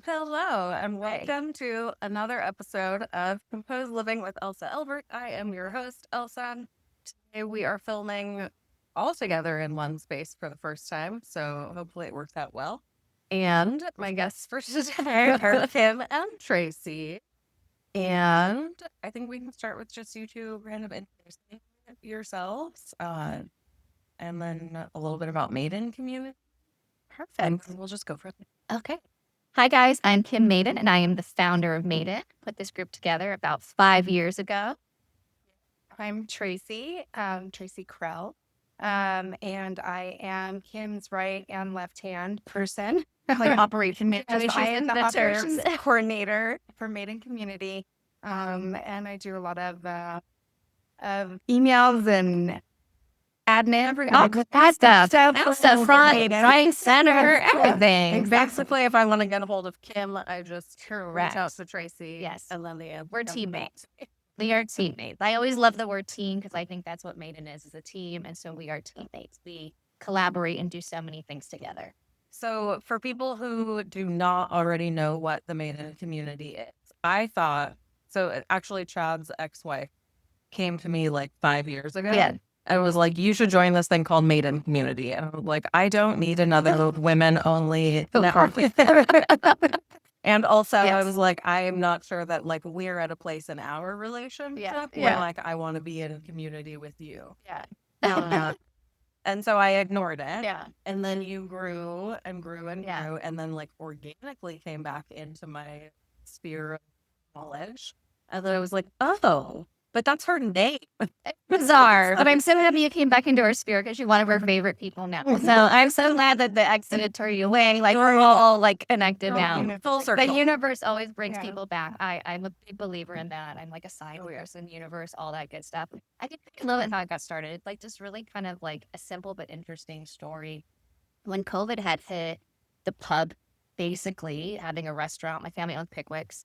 Hello, and welcome to another episode of Composed Living with Elsa Elbert. I am your host, Elsa. Today we are filming all together in one space for the first time, so hopefully it works out well. And my guests for today are Kim and Tracee. And I think we can start with just you two random introducing yourselves, and then a little bit about Maiden community. And Perfect. we'll just go for it. Okay. Hi, guys. I'm Kim Maiden, and I am the founder of Maiden. Put this group together about 5 years ago. I'm Tracee, Tracee Krell, and I am Kim's right and left hand person, like operation manager. So I am the operations coordinator for Maiden Community, and I do a lot of emails and admin. That stuff, front, right, center, everything. Basically, if I want to get a hold of Kim, I just reach out to Tracee. Yes. And then We're teammates. We are teammates. I always love the word team because I think that's what Maiden is a team. And so we are teammates. We collaborate and do so many things together. So for people who do not already know what the Maiden community is, I thought, so actually Chad's ex-wife came to me like 5 years ago. Yeah. And was like, you should join this thing called Maiden Community. And I was like, I don't need another women-only network. And also, I was like, I am not sure that like we're at a place in our relationship where like I want to be in a community with you. Yeah. And so I ignored it. Yeah. And then you grew and grew and grew, and then like organically came back into my sphere of knowledge. And then I was like, oh, but that's her name. Bizarre. But I'm so happy you came back into our sphere because you're one of our favorite people now. So I'm so glad that the accident tore you away. Like we're all like connected now. Full circle. The universe always brings people back. I'm a big believer in that. I'm like a scientist in the universe, all that good stuff. I think I love it how it got started. It's like just really kind of like a simple but interesting story. When COVID had hit, the pub, basically having a restaurant, my family owned Pickwick's,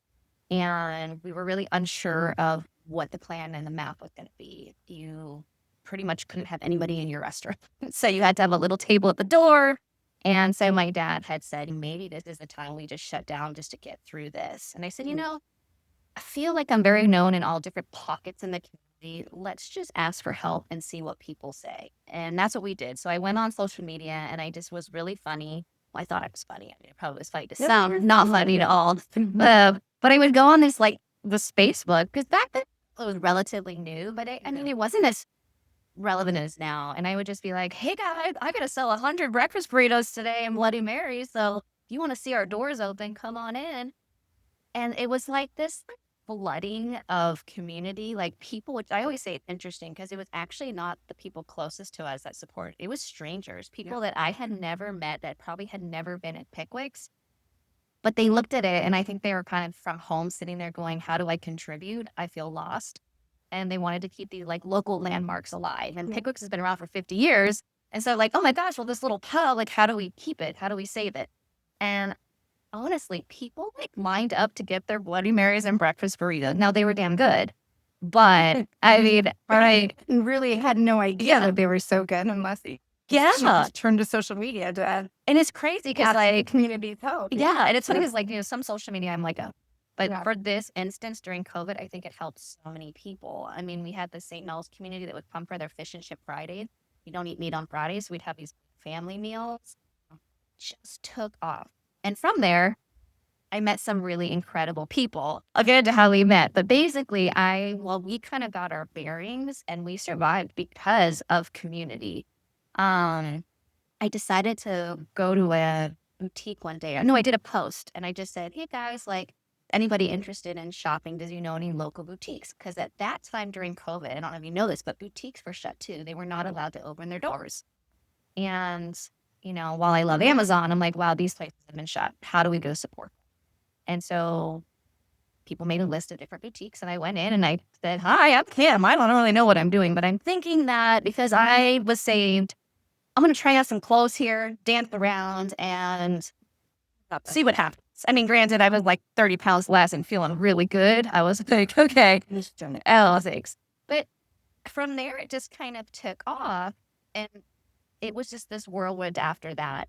and we were really unsure of what the plan and the map was going to be. You pretty much couldn't have anybody in your restaurant. So you had to have a little table at the door. And so my dad had said, maybe this is the time we just shut down just to get through this. And I said, I feel like I'm very known in all different pockets in the community. Let's just ask for help and see what people say. And that's what we did. So I went on social media and I just was really funny. Well, I thought I was funny. I mean, it probably was funny to sound, not funny at all. But I would go on this Facebook, because back then it was relatively new, but I mean, it wasn't as relevant as now. And I would just be like, hey guys, I got to sell 100 breakfast burritos today in Bloody Mary. So if you want to see our doors open, come on in. And it was like this flooding of community, like people, which I always say it's interesting because it was actually not the people closest to us that support. It was strangers, people that I had never met, that probably had never been at Pickwick's. But they looked at it, and I think they were kind of from home sitting there going, how do I contribute? I feel lost. And they wanted to keep these like local landmarks alive. And Pickwick's has been around for 50 years. And so like, oh my gosh, well, this little pub, like, how do we keep it? How do we save it? And honestly, people like lined up to get their Bloody Marys and breakfast burritos. Now, they were damn good. But I mean, I really had no idea that they were so good unless turned to social media to and it's crazy because like community help. Yeah, and it's funny because like some social media I'm like, but for this instance during COVID, I think it helped so many people. I mean, we had the St. Mel's community that would come for their fish and chip Fridays. We don't eat meat on Fridays, so we'd have these family meals. Just took off, and from there, I met some really incredible people. I'll get into how we met, but basically, we kind of got our bearings and we survived because of community. I decided to go to a boutique one day. No, I did a post and I just said, hey guys, like anybody interested in shopping? Does you know any local boutiques? Because at that time during COVID, I don't know if you know this, but boutiques were shut too. They were not allowed to open their doors. And, while I love Amazon, I'm like, wow, these places have been shut. How do we go support them? And so people made a list of different boutiques and I went in and I said, hi, I'm Kim. I don't really know what I'm doing, but I'm thinking that because I was saved, I'm going to try out some clothes here, dance around, and see what happens. I mean, granted, I was like 30 pounds less and feeling really good. I was like, okay, oh, thanks. But from there, it just kind of took off. And it was just this whirlwind after that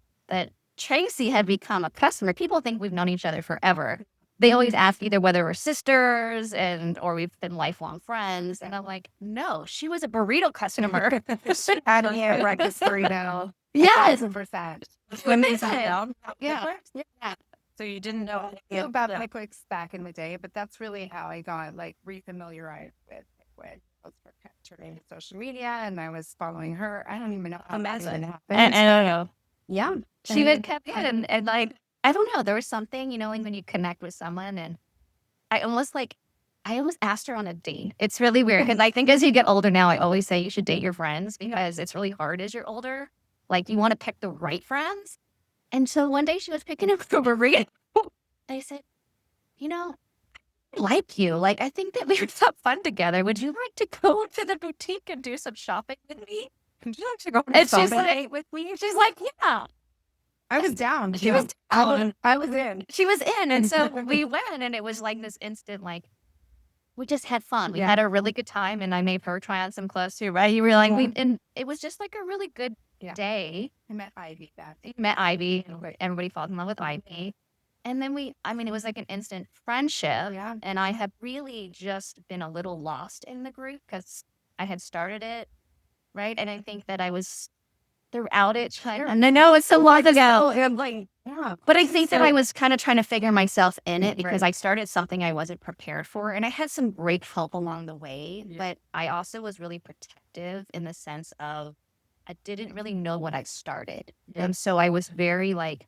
Tracee had become a customer. People think we've known each other forever. They always ask either whether we're sisters or we've been lifelong friends. And I'm like, no, she was a burrito customer. Had me at breakfast burrito. Yes. 1,000%. When they sat down. Yeah. So you didn't know I knew about Pickwicks back in the day, but that's really how I got like refamiliarized with Pickwick. I was turning to social media and I was following her. I don't even know how that even happened. And I don't know. Yeah. She would kept it and like, I don't know. There was something, like when you connect with someone and I almost asked her on a date. It's really weird because I think as you get older now, I always say you should date your friends because it's really hard as you're older. Like you want to pick the right friends. And so one day she was picking up for burrito. I said, I like you. Like, I think that we would have fun together. Would you like to go to the boutique and do some shopping with me? Would you like to go on And a she's date like, with me? she's like, yeah. I was down. She was down. I was in. She was in. And so we went and it was like this instant, like, we just had fun. We had a really good time and I made her try on some clothes too, right? You were like, and it was just like a really good day. I met Ivy back. You met Ivy. And everybody falls in love with Ivy. And then it was like an instant friendship. Yeah. And I have really just been a little lost in the group because I had started it, right? And I think that I was throughout it. And I know it's so long ago. But I think that I was kind of trying to figure myself in it because I started something I wasn't prepared for. And I had some great help along the way. Yeah. But I also was really protective in the sense of I didn't really know what I started. Yeah. And so I was very like,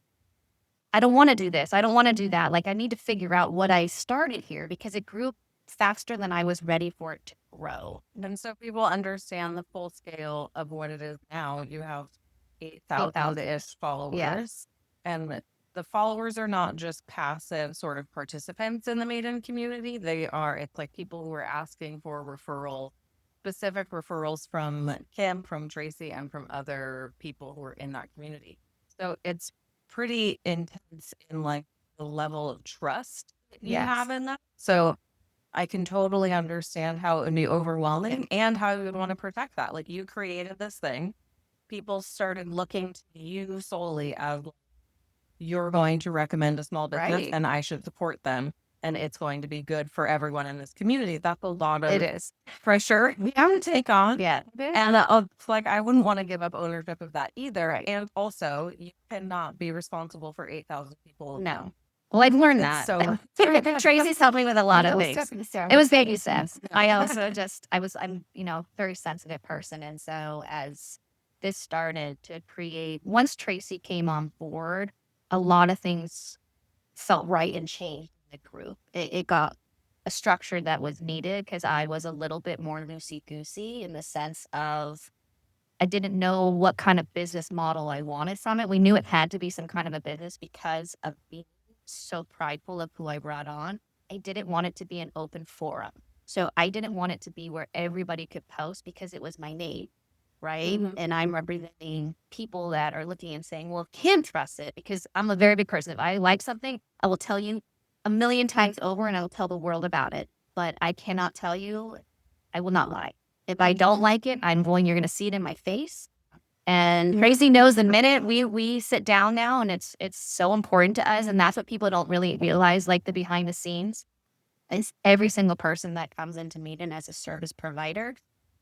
I don't want to do this. I don't want to do that. Like, I need to figure out what I started here because it grew faster than I was ready for it to grow. And so people understand the full scale of what it is now. You have 8,000-ish followers. Yes. And the followers are not just passive sort of participants in the Maiden community. It's like people who are asking for specific referrals from Kim, from Tracee, and from other people who are in that community. So it's pretty intense in like the level of trust that you have in that. So I can totally understand how it would be overwhelming and how you would want to protect that. Like you created this thing. People started looking to you solely as you're going to recommend a small business and I should support them. And it's going to be good for everyone in this community. That's a lot of pressure we have to take on. Yeah. And it's like, I wouldn't want to give up ownership of that either. And also, you cannot be responsible for 8,000 people. No. Well, I've learned that. So Tracee's helped me with a lot of things. It was baby steps. I also I'm, very sensitive person. And so as this started to create, once Tracee came on board, a lot of things felt right and changed in the group. It got a structure that was needed because I was a little bit more loosey-goosey in the sense of I didn't know what kind of business model I wanted from it. We knew it had to be some kind of a business because of being so prideful of who I brought on. I didn't want it to be an open forum. So I didn't want it to be where everybody could post because it was my name, right? Mm-hmm. And I'm representing people that are looking and saying, well, Kim trusts it because I'm a very big person. If I like something, I will tell you a million times over and I will tell the world about it. But I cannot tell you, I will not lie. If I don't like it, you're going to see it in my face. And Tracee knows the minute we sit down now, and it's so important to us. And that's what people don't really realize, like the behind the scenes. It's every single person that comes into Maiden as a service provider.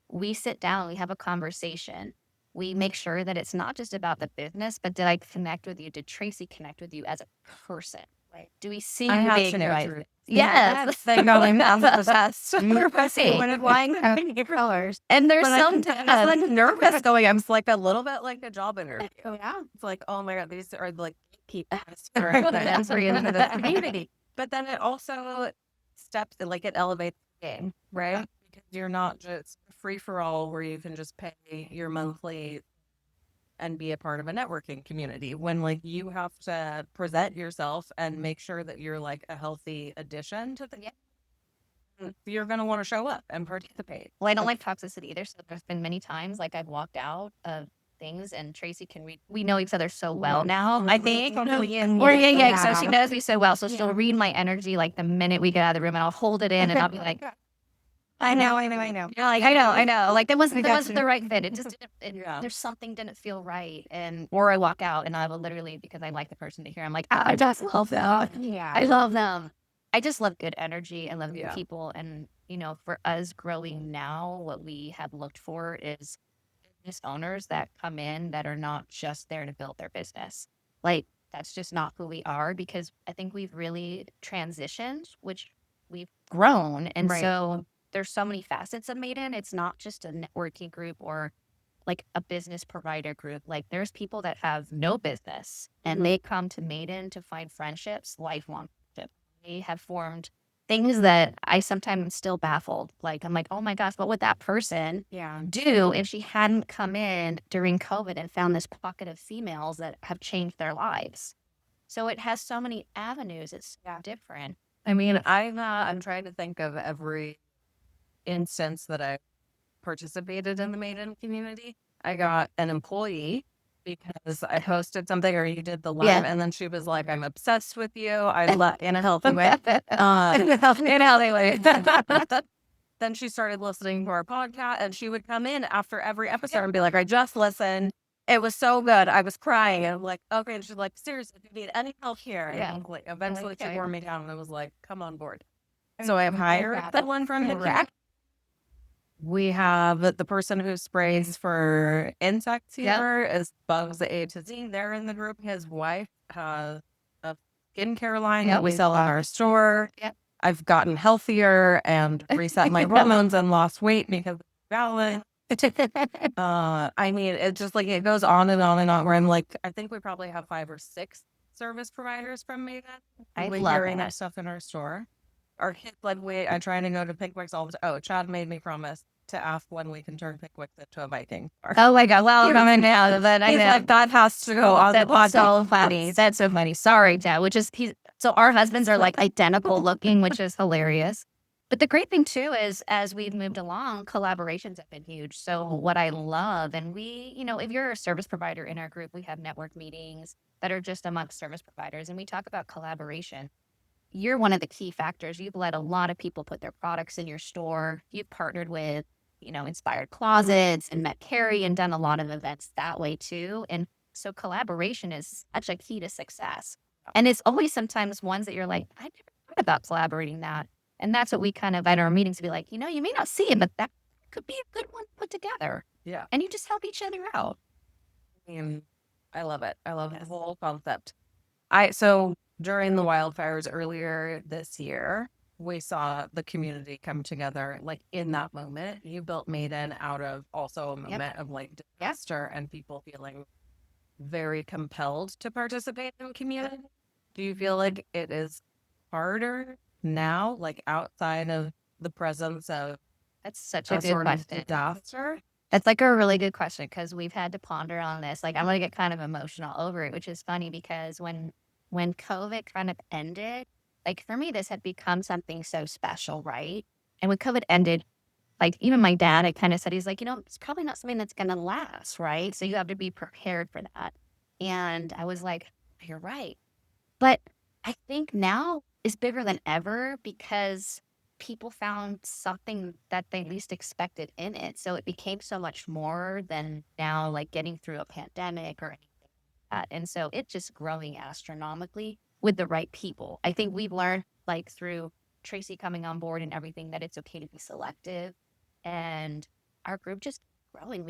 We sit down, we have a conversation. We make sure that it's not just about the business, but did I connect with you? Did Tracee connect with you as a person? Right? Do we see you being right? Yes. That's obsessed. When flying colors. And there's I'm like nervous going. I'm like a little bit like a job interview. Oh, yeah. It's like, oh my God, these are like people into the community. But then it also it elevates the game, right? Because you're not just free for all where you can just pay your monthly and be a part of a networking community when like you have to present yourself and make sure that you're like a healthy addition to you're going to want to show up and participate. Well, I don't like toxicity either. So there's been many times like I've walked out of things and Tracee can read. We know each other so well now, I think. So she knows me so well. So she'll read my energy like the minute we get out of the room and I'll hold it in and I'll be like, I know. You're like, I know. Like that wasn't the right fit. It just didn't. Yeah. There's something didn't feel right, and or I walk out and I will literally, because I like the person to hear, I'm like, I just love them. Yeah. I love them. I just love good energy. I love good Yeah. people, and for us growing now, what we have looked for is business owners that come in that are not just there to build their business. Like that's just not who we are, because I think we've really transitioned, which we've grown, and Right. so there's so many facets of Maiden. It's not just a networking group or like a business provider group. Like there's people that have no business and they come to Maiden to find friendships, lifelong friendships. They have formed things that I sometimes am still baffled. Like I'm like, oh my gosh, what would that person do if she hadn't come in during COVID and found this pocket of females that have changed their lives? So it has so many avenues. It's different. I mean, I'm trying to think of every instance that I participated in the Maiden community. I got an employee because I posted something or you did the live, and then she was like, "I'm obsessed with you." I love in a healthy way. In a healthy way. Then she started listening to our podcast, and she would come in after every episode and be like, "I just listened. It was so good. I was crying." And I'm like, "Okay." And she's like, "Seriously, if you need any help here." And like, eventually she wore me down and I was like, "Come on board." So I've hired that one from the We have the person who sprays for insects here is Bugs A to Z. They're in the group. His wife has a skincare line that we sell at our store. I've gotten healthier and reset my hormones and lost weight because of balance. I mean, it's just like it goes on and on and on. Where I'm like, I think we probably have 5 or 6 service providers from Maiden. I We love carry that. stuff in our store. Our kids like I try to go to Pickwicks all the time. Oh, Chad made me promise to ask when we can turn Pickwicks into a Viking bar. Oh my God. Well, coming down. Then I He's know. like, that has to go on the That's podcast. so funny. That's so funny. Sorry, Dad. So our husbands are like identical looking, which is hilarious. But the great thing too is as we've moved along, collaborations have been huge. So what I love, and we, if you're a service provider in our group, we have network meetings that are just amongst service providers, and we talk about collaboration. You're one of the key factors. You've let a lot of people put their products in your store. You've partnered with, Inspired Closets and met Carrie and done a lot of events that way too. And so collaboration is such a key to success. And it's always sometimes ones that you're like, I never thought about collaborating that. And that's what we kind of at our meetings be like, you may not see it, but that could be a good one put together. Yeah. And you just help each other out. I mean, I love it. I love the whole concept. So during the wildfires earlier this year, we saw the community come together like in that moment. You built Maiden out of also a moment of like disaster and people feeling very compelled to participate in community. Do you feel like it is harder now, like outside of the presence of That's such a good sort of question. disaster? That's like a really good question because we've had to ponder on this. Like I'm gonna get kind of emotional over it, which is funny because when COVID kind of ended, like for me, this had become something so special, right? And when COVID ended, like even my dad had kind of said, he's like, it's probably not something that's gonna last, right? So you have to be prepared for that. And I was like, you're right. But I think now is bigger than ever because people found something that they least expected in it. So it became so much more than now, like getting through a pandemic or anything like that. And so it's just growing astronomically with the right people. I think we've learned, like through Tracee coming on board and everything, that it's okay to be selective. And our group just growing.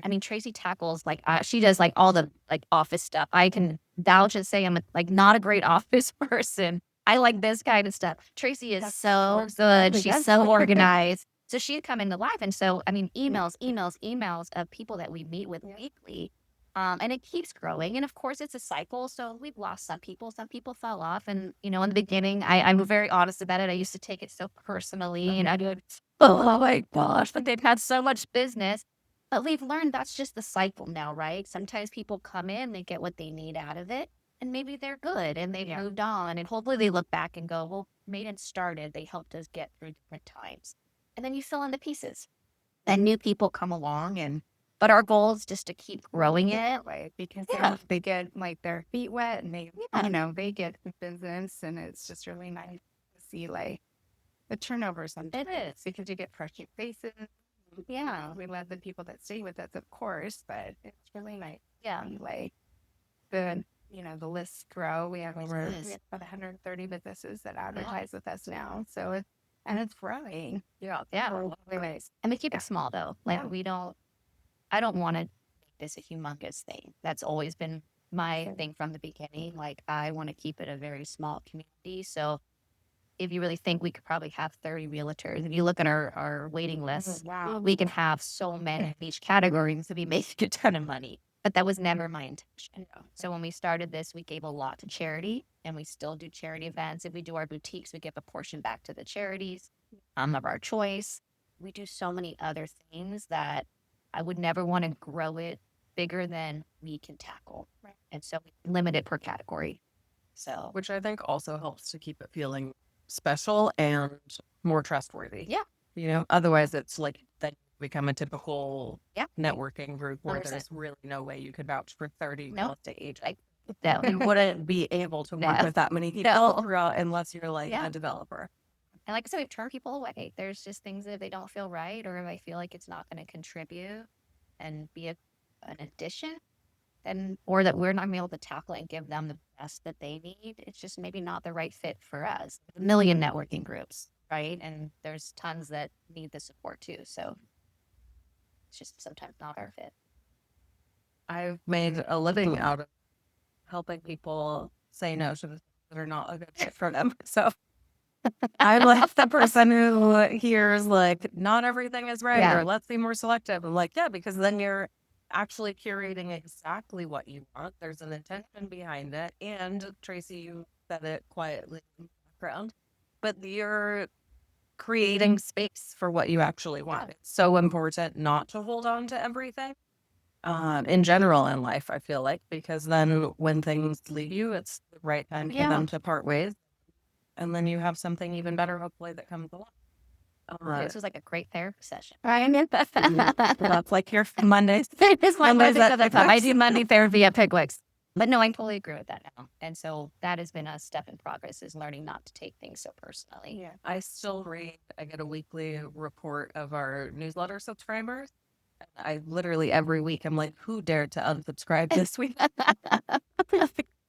I mean, Tracee tackles she does like all the like office stuff. I can vouch and say I'm like not a great office person. I like this kind of stuff. Tracee is so good. She's so organized. So she'd come into life. And so, I mean, emails of people that we meet with weekly. And it keeps growing. And of course, it's a cycle. So we've lost some people. Some people fell off. And, in the beginning, I'm very honest about it. I used to take it so personally. And I'd be like, oh my gosh, but they've had so much business. But we've learned that's just the cycle now, right? Sometimes people come in, they get what they need out of it. And maybe they're good and they've moved on. And hopefully they look back and go, well, Maiden started. They helped us get through different times. And then you fill in the pieces. And new people come along. But our goal is just to keep growing it. Right, because they get like their feet wet and they, they get the business, and it's just really nice to see like the turnover sometimes. It is. Because you get fresh new faces. Yeah. We love the people that stay with us, of course, but it's really nice. Yeah. Like the the lists grow. We have over It is. we have about 130 businesses that advertise with us now. So it's growing. Yeah. Anyways. And we keep it small though. Like I don't want to make this a humongous thing. That's always been my thing from the beginning. Like I want to keep it a very small community. So if you really think we could probably have 30 realtors, if you look at our waiting list, Wow. we can have so many in each category to be making a ton of money. But that was never my intention. So when we started this, we gave a lot to charity, and we still do charity events. If we do our boutiques, we give a portion back to the charities of our choice. We do so many other things that I would never want to grow it bigger than we can tackle. Right. And so we limit it per category. So Which I think also helps to keep it feeling special and more trustworthy. Yeah. You know, otherwise it's like then become a typical Yeah. networking group where 100%. there's really no way you could vouch for 30 No. real estate agents. no. You wouldn't be able to work No. with that many people No. throughout unless you're like Yeah. a developer. And like I said, we've turned people away. There's just things that they don't feel right, or if I feel like it's not going to contribute and be an addition, or that we're not going to be able to tackle it and give them the best that they need. It's just maybe not the right fit for us. A million networking groups, right? And there's tons that need the support too. So it's just sometimes not our fit. I've made a living out of helping people say no to the things that are not a good fit for them. So I'm like the person who hears like not everything is right Yeah. or let's be more selective. I'm like, yeah, because then you're actually curating exactly what you want. There's an intention behind it. And Tracee, you said it quietly in the background, but you're creating space for what you actually want. It's so important not to hold on to everything. In general in life, I feel like, because then when things leave you, it's the right time for them to part ways. And then you have something even better, hopefully, that comes along. This was like a great therapy session. I mean, That's like your Mondays. It's my Mondays Monday at at the top. I Pickwick's. do Monday therapy at Pickwick's. But no, I totally agree with that now. And so that has been a step in progress, is learning not to take things so personally. yeah. I still read, I get a weekly report of our newsletter subscribers. I literally every week, I'm like, who dared to unsubscribe this week?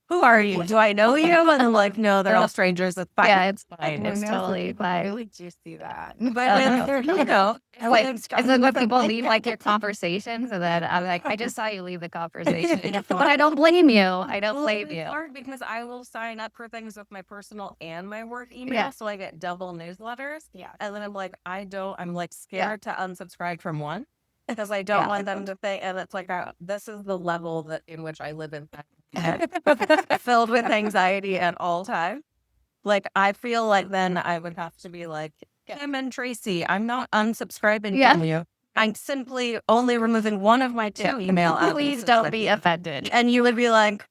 Who are you? Do I know you? And I'm like, no, they're all strangers. It's fine. Yeah, it's fine. It's totally I fine. really do see that. But It's like when people leave like their conversations, and then I'm like, I just saw you leave the conversation. But I don't blame you. I don't blame it's you. hard because I will sign up for things with my personal and my work email, Yeah. so I get double newsletters. Yeah. And then I'm like, I'm like scared to unsubscribe from one because I don't want them to think, and it's like, this is the level that in which I live in, filled with anxiety at all times. Like, I feel like then I would have to be like, Kim and Tracee, I'm not unsubscribing from you. I'm simply only removing one of my two email outlets. Please don't be offended. And you would be like,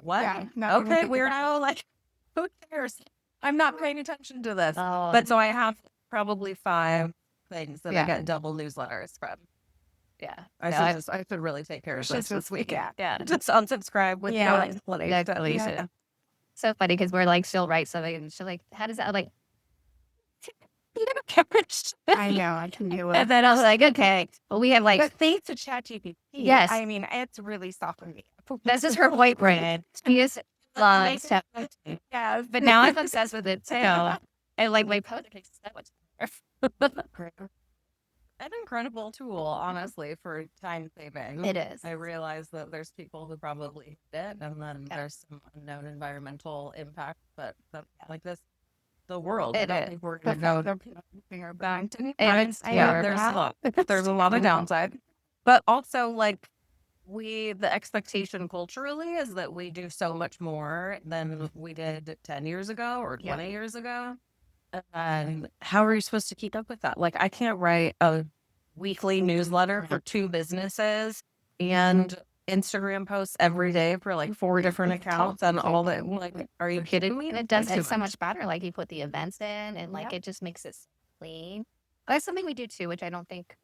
what? Yeah, not Okay, even- weirdo. Like, who cares? I'm not paying attention to this. Oh, But so I have probably 5 things that I Yeah. get double newsletters from. yeah. I should really take care of this week. Yeah. Just unsubscribe with Yeah. no explanation. That's Alicia. So funny because we're like, she'll write something and she'll like, how does that? I'm like, I know, I can do it. and then I was like, okay. But we have like, But thanks to ChatGPT, Yes. I mean, it's really softened me. this is her boyfriend. She is loves ChatGPT. Yeah, But now I'm obsessed with it too. And like my post takes so much An incredible tool, honestly, for time saving. It is. I realize that there's people who probably hate it, and then there's some unknown environmental impact, but like this, the world. It I don't is. think we're going to go back to It's there's a lot of downside, but also like the expectation culturally is that we do so much more than we did 10 years ago or 20 years ago. And how are you supposed to keep up with that? Like, I can't write a weekly newsletter for 2 businesses and Instagram posts every day for like 4 different accounts and all that. Like, are you kidding me? And it does That's too it so much better. Like you put the events in and like it just makes it clean. That's something we do too, which I don't think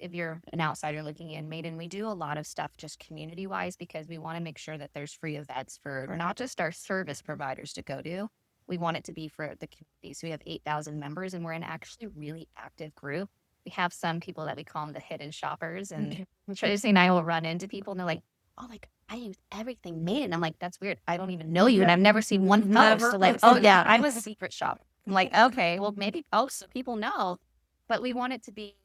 if you're an outsider looking in Maiden, we do a lot of stuff just community wise because we want to make sure that there's free events for not just our service providers to go to, we want it to be for the community. So we have 8,000 members, and we're an actually really active group. We have some people that we call them the hidden shoppers, and Tracee and I will run into people, and they're like, "Oh, like I use everything Maiden." I'm like, "That's weird. I don't even know you, and I've never seen one post." So like, "Oh yeah, I'm a secret shop." I'm like, "Okay, well maybe so people know," but we want it to be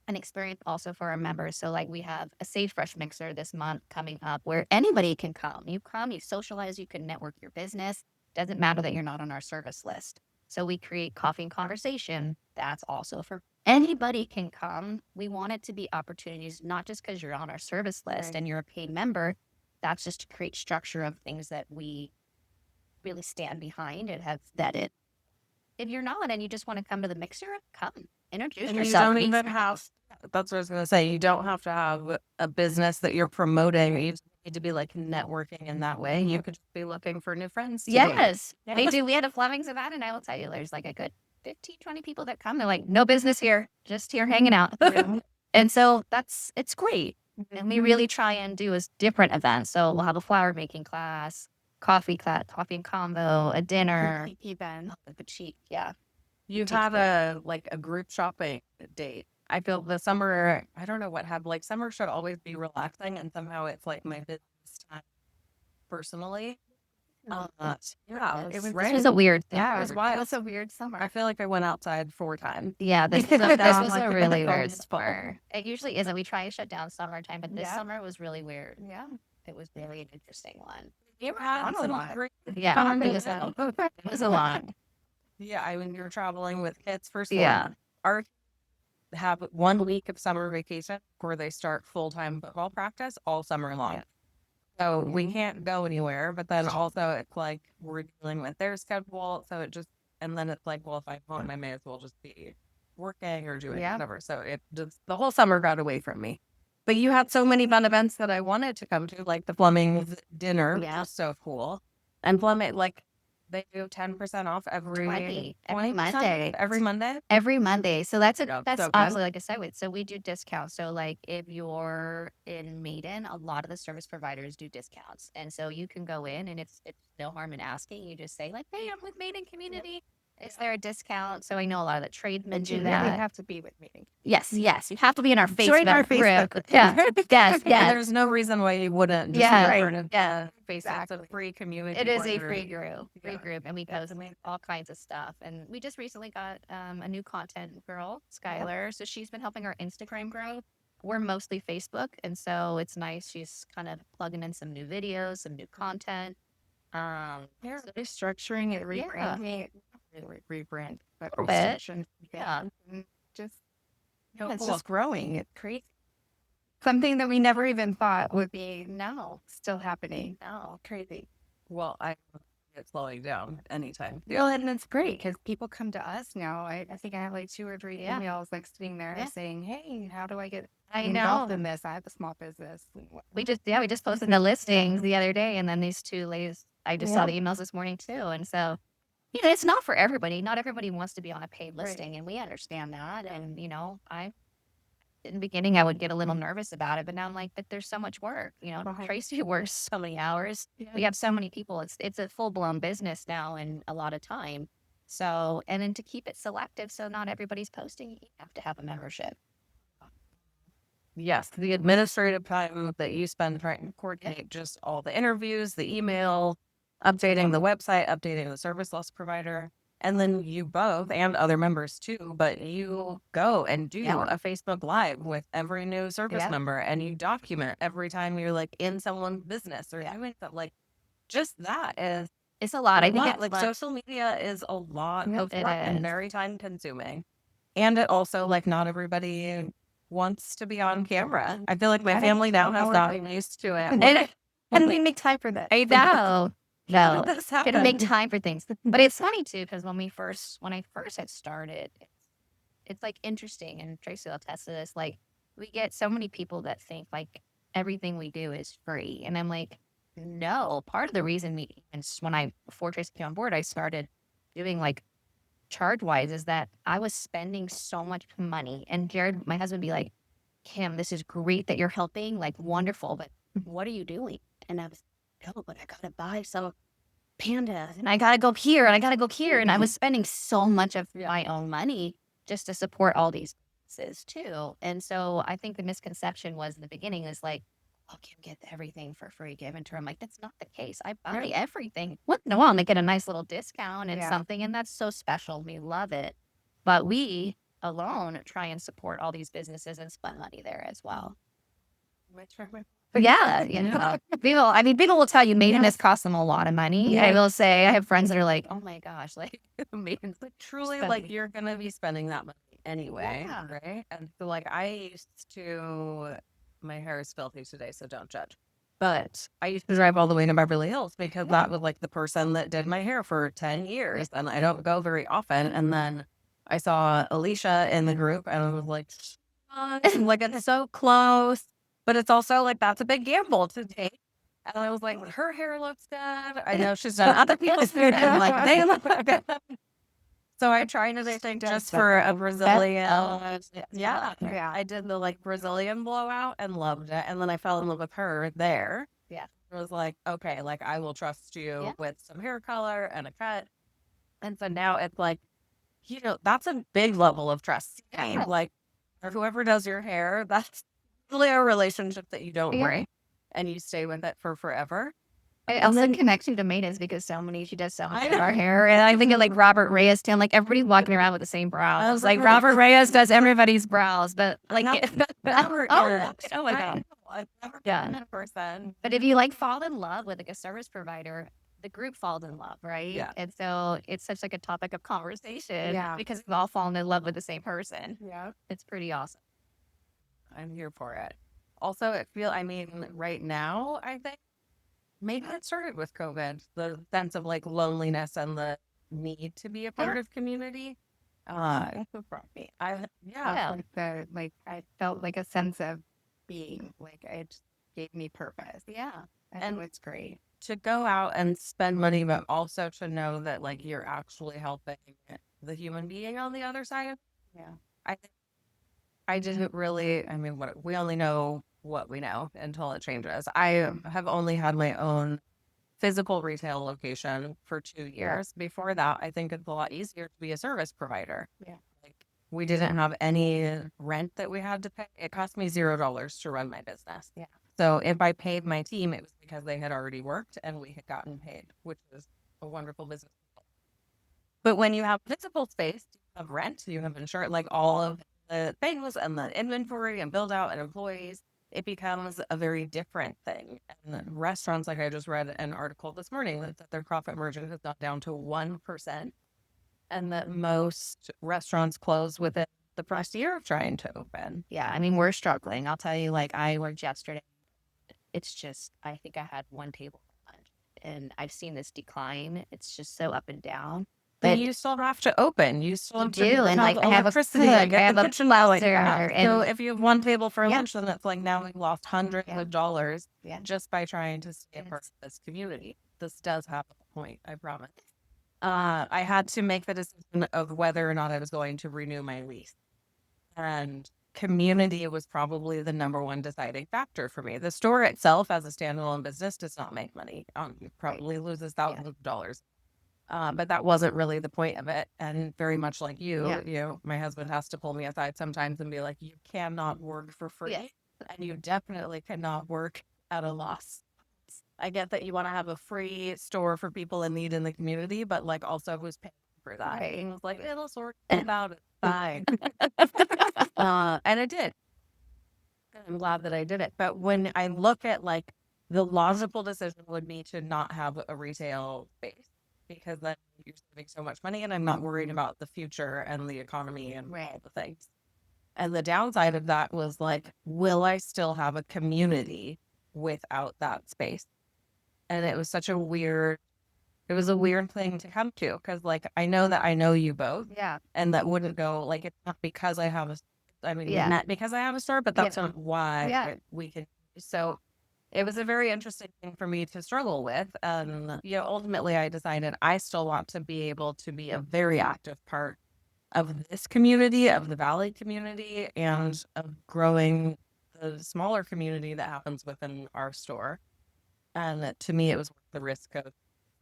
an experience also for our members. So like we have a Sage Fresh mixer this month coming up where anybody can come. You come, you socialize, you can network your business. Doesn't matter that you're not on our service list. So we create coffee and conversation. That's also for anybody can come. We want it to be opportunities, not just because you're on our service list and you're a paid member. That's just to create structure of things that we really stand behind and have vetted. If you're not and you just want to come to the mixer, come. Introduce And yourself. you don't even have, that's what I was going to say. You don't have to have a business that you're promoting. You just need to be like networking in that way. You could just be looking for new friends. Yes, we do. We had a Fleming's event, and I will tell you, there's like a good 15, 20 people that come. They're like, no business here, just here hanging out. And so it's great. And we really try and do is different events. So we'll have a flower making class, coffee and combo, a dinner. Even. The cheap, yeah. You've had a group shopping date. I feel the summer, I don't know what happened. Like summer should always be relaxing, and somehow it's like my business time personally. Yeah, It was This was a weird thing. Yeah, It was it wild. was a weird summer. I feel like I went outside 4 times. Yeah, this was a really weird Fall. summer. It usually isn't. We try to shut down summertime, but this Yeah. summer was really weird. Yeah. It was really an interesting one. You had On a some lot. great- Yeah, Fun it was a lot. Yeah, I mean, you're traveling with kids. First of Yeah. all, our have 1 week of summer vacation where they start full-time football practice all summer long. Yeah. So we can't go anywhere, but then also it's like we're dealing with their schedule. So it just, and then it's like, well, if I'm home, I may as well just be working or doing Yeah. whatever. So it just, the whole summer got away from me. But you had so many fun events that I wanted to come to, like the Fleming's dinner, which Yeah. was so cool. And Fleming, like, they do 10% off every 20 every 20%? Monday. Every Monday. Every Monday. So that's Yeah, that's so good. honestly like I said with. So we do discounts. So like if you're in Maiden, a lot of the service providers do discounts, and so you can go in and it's no harm in asking. You just say like, "Hey, I'm with Maiden Community. Is there a discount?" So I know a lot of the tradesmen do You that. really have to be with me. Yes, you have to be in our Facebook Join our group. Facebook. Yeah, yes, And yes. there's no reason why you wouldn't. Just Yeah, be part of yeah. Facebook. It's a Exactly. free community. It is a where- free group, Yeah. and we post all kinds of stuff. And we just recently got a new content girl, Skylar. So she's been helping our Instagram grow. We're mostly Facebook, and so it's nice. She's kind of plugging in some new videos, some new content. Yeah. So Restructuring it, Yeah. rebranding it, rebrand, but Little bit. restructuring. Yeah. And just Yeah, it's cool. just growing. It's crazy. Something that we never even thought would be no, still happening. no. Crazy. Well, I it's slowing down anytime. Well, and it's great because people come to us now. I think I have like 2 or 3 Yeah. emails like sitting there Yeah. saying, "Hey, how do I get I involved know. in this? I have a small business." We just posted the listings the other day, and then these two ladies, I just saw the emails this morning too, and so it's not for everybody. Not everybody wants to be on a paid Right. listing, and we understand that. And I in the beginning I would get a little nervous about it, but now I'm like, but there's so much work. Right. Tracee works so many hours. We have so many people. It's a full blown business now, and a lot of time. So and then to keep it selective, so not everybody's posting, you have to have a membership. Yes, the administrative time that you spend trying to coordinate just all the interviews, the email, updating the website, updating the service list provider, and then you both and other members too, but you go and do Yeah. a Facebook Live with every new service Yeah. member, and you document every time you're like in someone's business or doing something. Like just that is It's a lot. I think lot. it's Like like social media is a lot Yep, of it work and is. very time consuming. And it also like not everybody wants to be on camera. I feel like my family now has gotten used to it. And we make time for that. I know. No, This gotta make happened. time for things. But it's funny too, because when I first had started, it's like interesting, and Tracee will attest to this. Like we get so many people that think like everything we do is free, and I'm like, no. Part of the reason before Tracee came on board, I started doing like charge wise is that I was spending so much money, and Jared, my husband, would be like, Kim, this is great that you're helping, like wonderful, but what are you doing? And I was, no, but I gotta buy some Panda, and I gotta go here, and I gotta go here. And I was spending so much of my own money just to support all these businesses too. And so I think the misconception was in the beginning is like, oh, Kim gets everything for free given to her. I'm like, that's not the case. I buy everything. Once in a while, they get a nice little discount and something, and that's so special. We love it. But we alone try and support all these businesses and spend money there as well. But yeah, people will tell you Maiden has cost them a lot of money. I will say, I have friends that are like, oh my gosh, like Maiden's But truly, spending. like, you're going to be spending that money anyway, right? And so, like, I used to, my hair is filthy today, so don't judge. But I used to drive all the way to Beverly Hills because that was like the person that did my hair for 10 years. And I don't go very often. And then I saw Alicia in the group and I was like, like, it's so close. But it's also like, that's a big gamble to take. And I was like, her hair looks good. I know she's done other people's hair. And I'm like, they look good. So I tried to think just for a Brazilian. I did the like Brazilian blowout and loved it. And then I fell in love with her there. Yeah. It was like, okay, like I will trust you with some hair color and a cut. And so now it's like, that's a big level of trust. Yeah. Like, whoever does your hair, that's really a relationship that you don't break and you stay with it for forever. Elsa connects you to Maiden because she does so much of our hair. And I think of like Robert Reyes too. Like everybody's walking around with the same brows. Like Robert Reyes does everybody's brows, but like oh my god. I've never done in person. But if you like fall in love with like a service provider, the group falls in love, right? Yeah. And so it's such like a topic of conversation because we've all fallen in love with the same person. Yeah. It's pretty awesome. I'm here for it. Also, right now, I think maybe it started with COVID, the sense of like loneliness and the need to be a part of community. Brought me. I felt like a sense of being, like it just gave me purpose. Yeah. And it's great to go out and spend money, but also to know that like you're actually helping the human being on the other side. Yeah. I didn't really, we only know what we know until it changes. I have only had my own physical retail location for 2 years. Before that, I think it's a lot easier to be a service provider. Yeah. Like we didn't have any rent that we had to pay. It cost me $0 to run my business. Yeah. So if I paid my team, it was because they had already worked and we had gotten paid, which is a wonderful business. But when you have physical space, you have rent, you have insurance, like all of the things and the inventory and build out and employees, it becomes a very different thing. And restaurants, like I just read an article this morning that their profit margin has gone down to 1%, and that most restaurants close within the first year of trying to open. Yeah, we're struggling. I'll tell you, like I worked yesterday. It's just, I think I had one table for lunch, and I've seen this decline. It's just so up and down. But you still have to open. You still have to do, and like I have electricity. I have a kitchen So if you have one table for lunch, then it's like now we've lost hundreds of dollars just by trying to stay a part of this community. This does have a point, I promise. I had to make the decision of whether or not I was going to renew my lease. And community was probably the number one deciding factor for me. The store itself as a standalone business does not make money. It probably loses thousands of dollars. But that wasn't really the point of it. And very much like you, my husband has to pull me aside sometimes and be like, you cannot work for free. And you definitely cannot work at a loss. I get that you want to have a free store for people in need in the community, but like also who's paying for that? Right. And it's like, it'll sort it out. It's fine. And it did. I'm glad that I did it. But when I look at like the logical decision would be to not have a retail space, because then you're saving so much money and I'm not worried about the future and the economy and all the things. And the downside of that was like, will I still have a community without that space? And it was such a weird thing to come to, because like I know that I know you both. Yeah. And that wouldn't go like, it's not because I have not because I have a store, but that's not why we can. So it was a very interesting thing for me to struggle with. Ultimately I decided I still want to be able to be a very active part of this community, of the Valley community, and of growing the smaller community that happens within our store. And to me, it was worth the risk of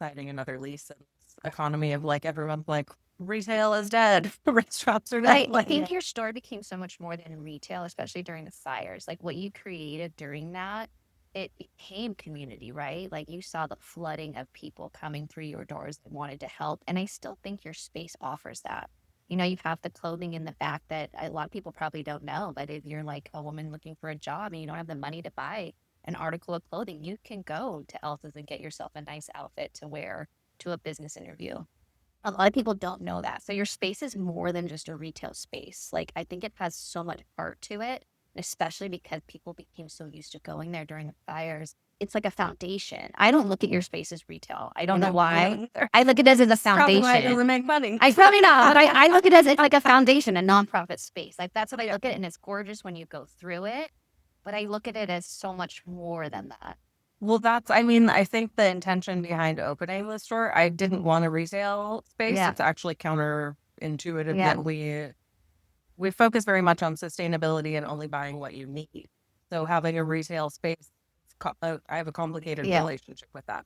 signing another lease in this economy of like everyone's like retail is dead, restaurants are dead. I think your store became so much more than retail, especially during the fires. Like what you created during that, it became community, right? Like you saw the flooding of people coming through your doors that wanted to help. And I still think your space offers that. You know, you have the clothing in the back that a lot of people probably don't know, but if you're like a woman looking for a job and you don't have the money to buy an article of clothing, you can go to Elsa's and get yourself a nice outfit to wear to a business interview. A lot of people don't know that. So your space is more than just a retail space. Like I think it has so much art to it, especially because people became so used to going there during the fires. It's like a foundation. I don't look at your space as retail. I don't know why. I look at it as a Probably why it foundation. doesn't make money. I probably not, but I look at it as like a foundation, a nonprofit space. Like that's what I look at it, and it's gorgeous when you go through it. But I look at it as so much more than that. Well, I think the intention behind opening the store, I didn't want a retail space. Yeah. It's actually counterintuitive Yeah. that we focus very much on sustainability and only buying what you need. So having a retail space, I have a complicated relationship with that.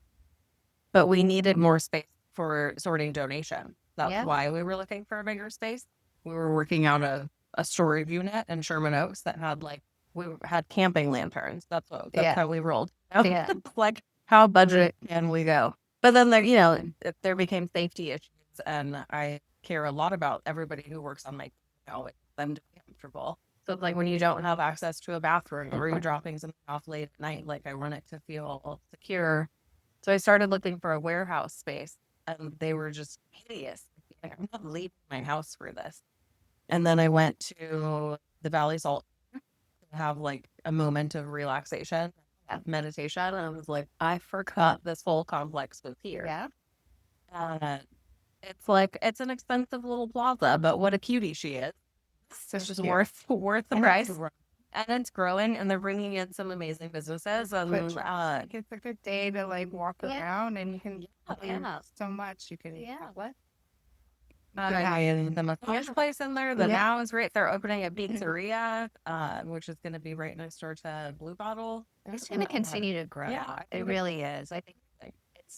But we needed more space for sorting donation. That's why we were looking for a bigger space. We were working out a storage unit in Sherman Oaks that had we had camping lanterns. That's how we rolled. Yeah. Like how budget can we go? But then there became safety issues, and I care a lot about everybody who works on my them to be comfortable. So it's like when you don't have access to a bathroom or you're dropping something off late at night, like I want it to feel secure. So I started looking for a warehouse space, and they were just hideous. Like, I'm not leaving my house for this. And then I went to the Valley Salt to have like a moment of relaxation, meditation, and I was like, I forgot this whole complex was here. Yeah. It's an expensive little plaza, but what a cutie she is. It's just worth the price. And it's growing, and they're bringing in some amazing businesses. And it's a good day to like walk around, and you can do so much. You can What? the massage place in there. The now is great. They're opening a pizzeria, which is going to be right next door to Blue Bottle. It's going to continue to grow. Yeah, it really is. I think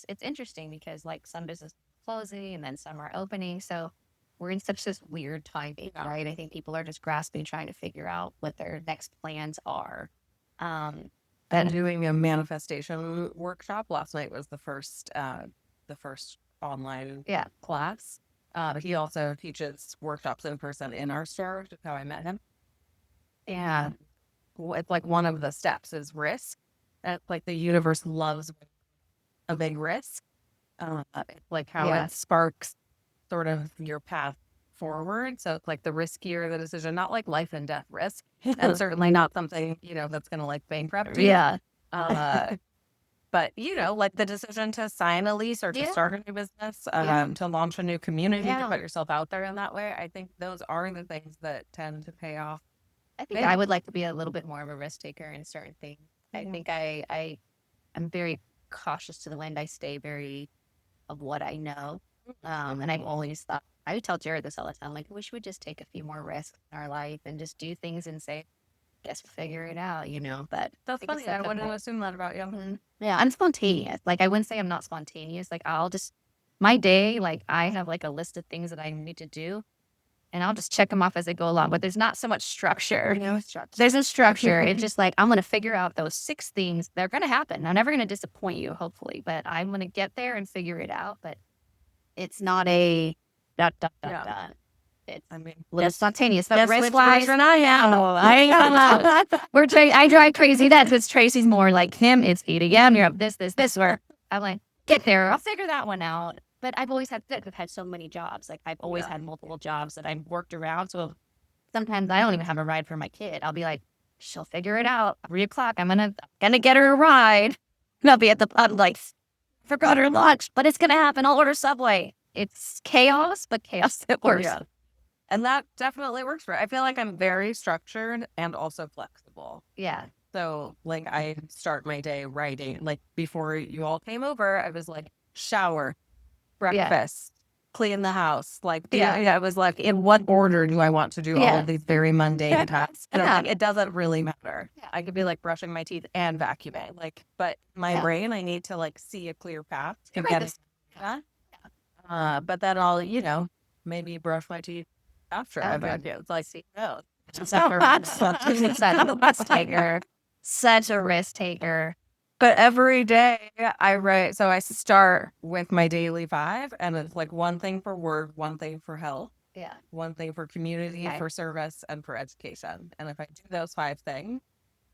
it's interesting because like some businesses are closing and then some are opening. So we're in such this weird timing, right? I think people are just grasping, trying to figure out what their next plans are. And doing a manifestation workshop last night was the first online class. He also teaches workshops in person in our store, which is how I met him. And it's like one of the steps is risk. And it's like the universe loves a big risk. It's like how it sparks sort of your path forward. So it's like the riskier the decision, not like life and death risk, and certainly not something, that's going to like bankrupt you. Yeah. But, like the decision to sign a lease or to start a new business, to launch a new community, to put yourself out there in that way, I think those are the things that tend to pay off. I think I would like to be a little bit more of a risk taker in certain things. I think I'm very cautious to the end. I stay very of what I know. And I've always thought, I would tell Jared this all the time, like, I wish we would just take a few more risks in our life and just do things and say, guess we'll figure it out, But that's funny. I wouldn't assume that about you. Mm-hmm. Yeah, I'm spontaneous. Like, I wouldn't say I'm not spontaneous. Like, my day, like, I have like a list of things that I need to do, and I'll just check them off as I go along. But there's not so much structure. There's no structure. It's just like, I'm going to figure out those 6 things. They're going to happen. I'm never going to disappoint you, hopefully, but I'm going to get there and figure it out. But it's not a dot. It's a little spontaneous. But risk-wise, I drive crazy. That's because Tracy's more like him. It's 8 a.m. You're up this. Where I'm like, get there. I'll figure that one out. But I've had so many jobs. Like I've always had multiple jobs that I've worked around. So sometimes I don't even have a ride for my kid. I'll be like, she'll figure it out. 3:00. I'm gonna get her a ride. And I'll be at the pub like, forgot her lunch, but it's gonna happen. I'll order Subway. It's chaos, but chaos that works. Yeah. And that definitely works for it. I feel like I'm very structured and also flexible. Yeah. So like I start my day writing. Like before you all came over, I was like shower, breakfast, clean the house. Like I was like, in what order do I want to do all of these very mundane tasks? And like, it doesn't really matter. Yeah. I could be like brushing my teeth and vacuuming. Like, but my brain, I need to like see a clear path to get that. But then I'll, maybe brush my teeth after I've had it. It's like, no. Such a risk taker. Such a risk taker. But every day I write, so I start with my daily 5, and it's like one thing for work, one thing for health, Yeah. one thing for community, Okay. for service, and for education. And if I do those 5 things,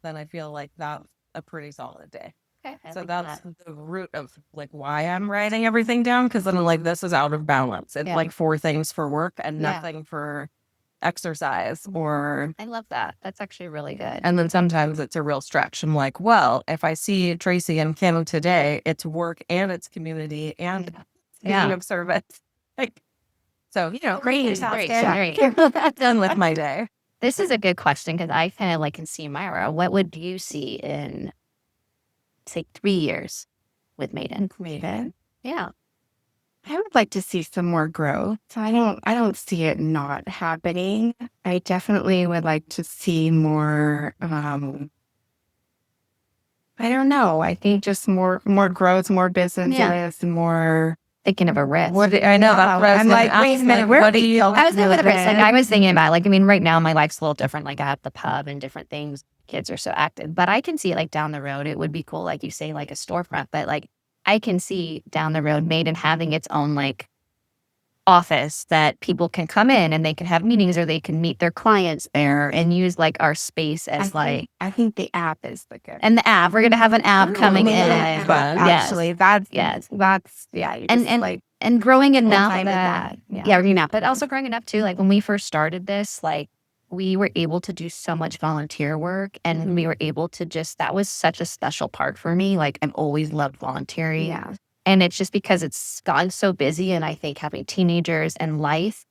then I feel like that's a pretty solid day. Okay. I So like that's that. the root of like why I'm writing everything down, because then I'm like, this is out of balance. It's Yeah. like 4 things for work and Yeah. nothing for exercise or. I love that. That's actually really good. And then sometimes it's a real stretch. I'm like, well, if I see Tracee and Kim today, it's work and it's community and being of service. Like, so, Great. done with my day. This is a good question because I kind of like can see Myra. What would you see in, say, 3 years with Maiden? Yeah. I would like to see some more growth. I don't see it not happening. I definitely would like to see more, I don't know. I think just more growth, more businesses, more. Thinking of a risk. I know that's what I was I'm like, wait a minute, what do you? I was thinking of a risk. Like, I was thinking about, like, I mean, right now my life's a little different. Like, I have the pub and different things. Kids are so active, but I can see like down the road, it would be cool, like you say, like a storefront. But like, I can see down the road, Maiden having its own like office that people can come in and they can have meetings or they can meet their clients there and use like our space as I think the app is the good. and the app. We're gonna have an app coming in. Fun. Actually, that's and and growing enough time with that that. yeah, enough, but also growing enough too. Like when we first started this, like we were able to do so much volunteer work, and we were able to that was such a special part for me. Like I've always loved volunteering. Yeah. And it's just because it's gotten so busy, and I think having teenagers and life,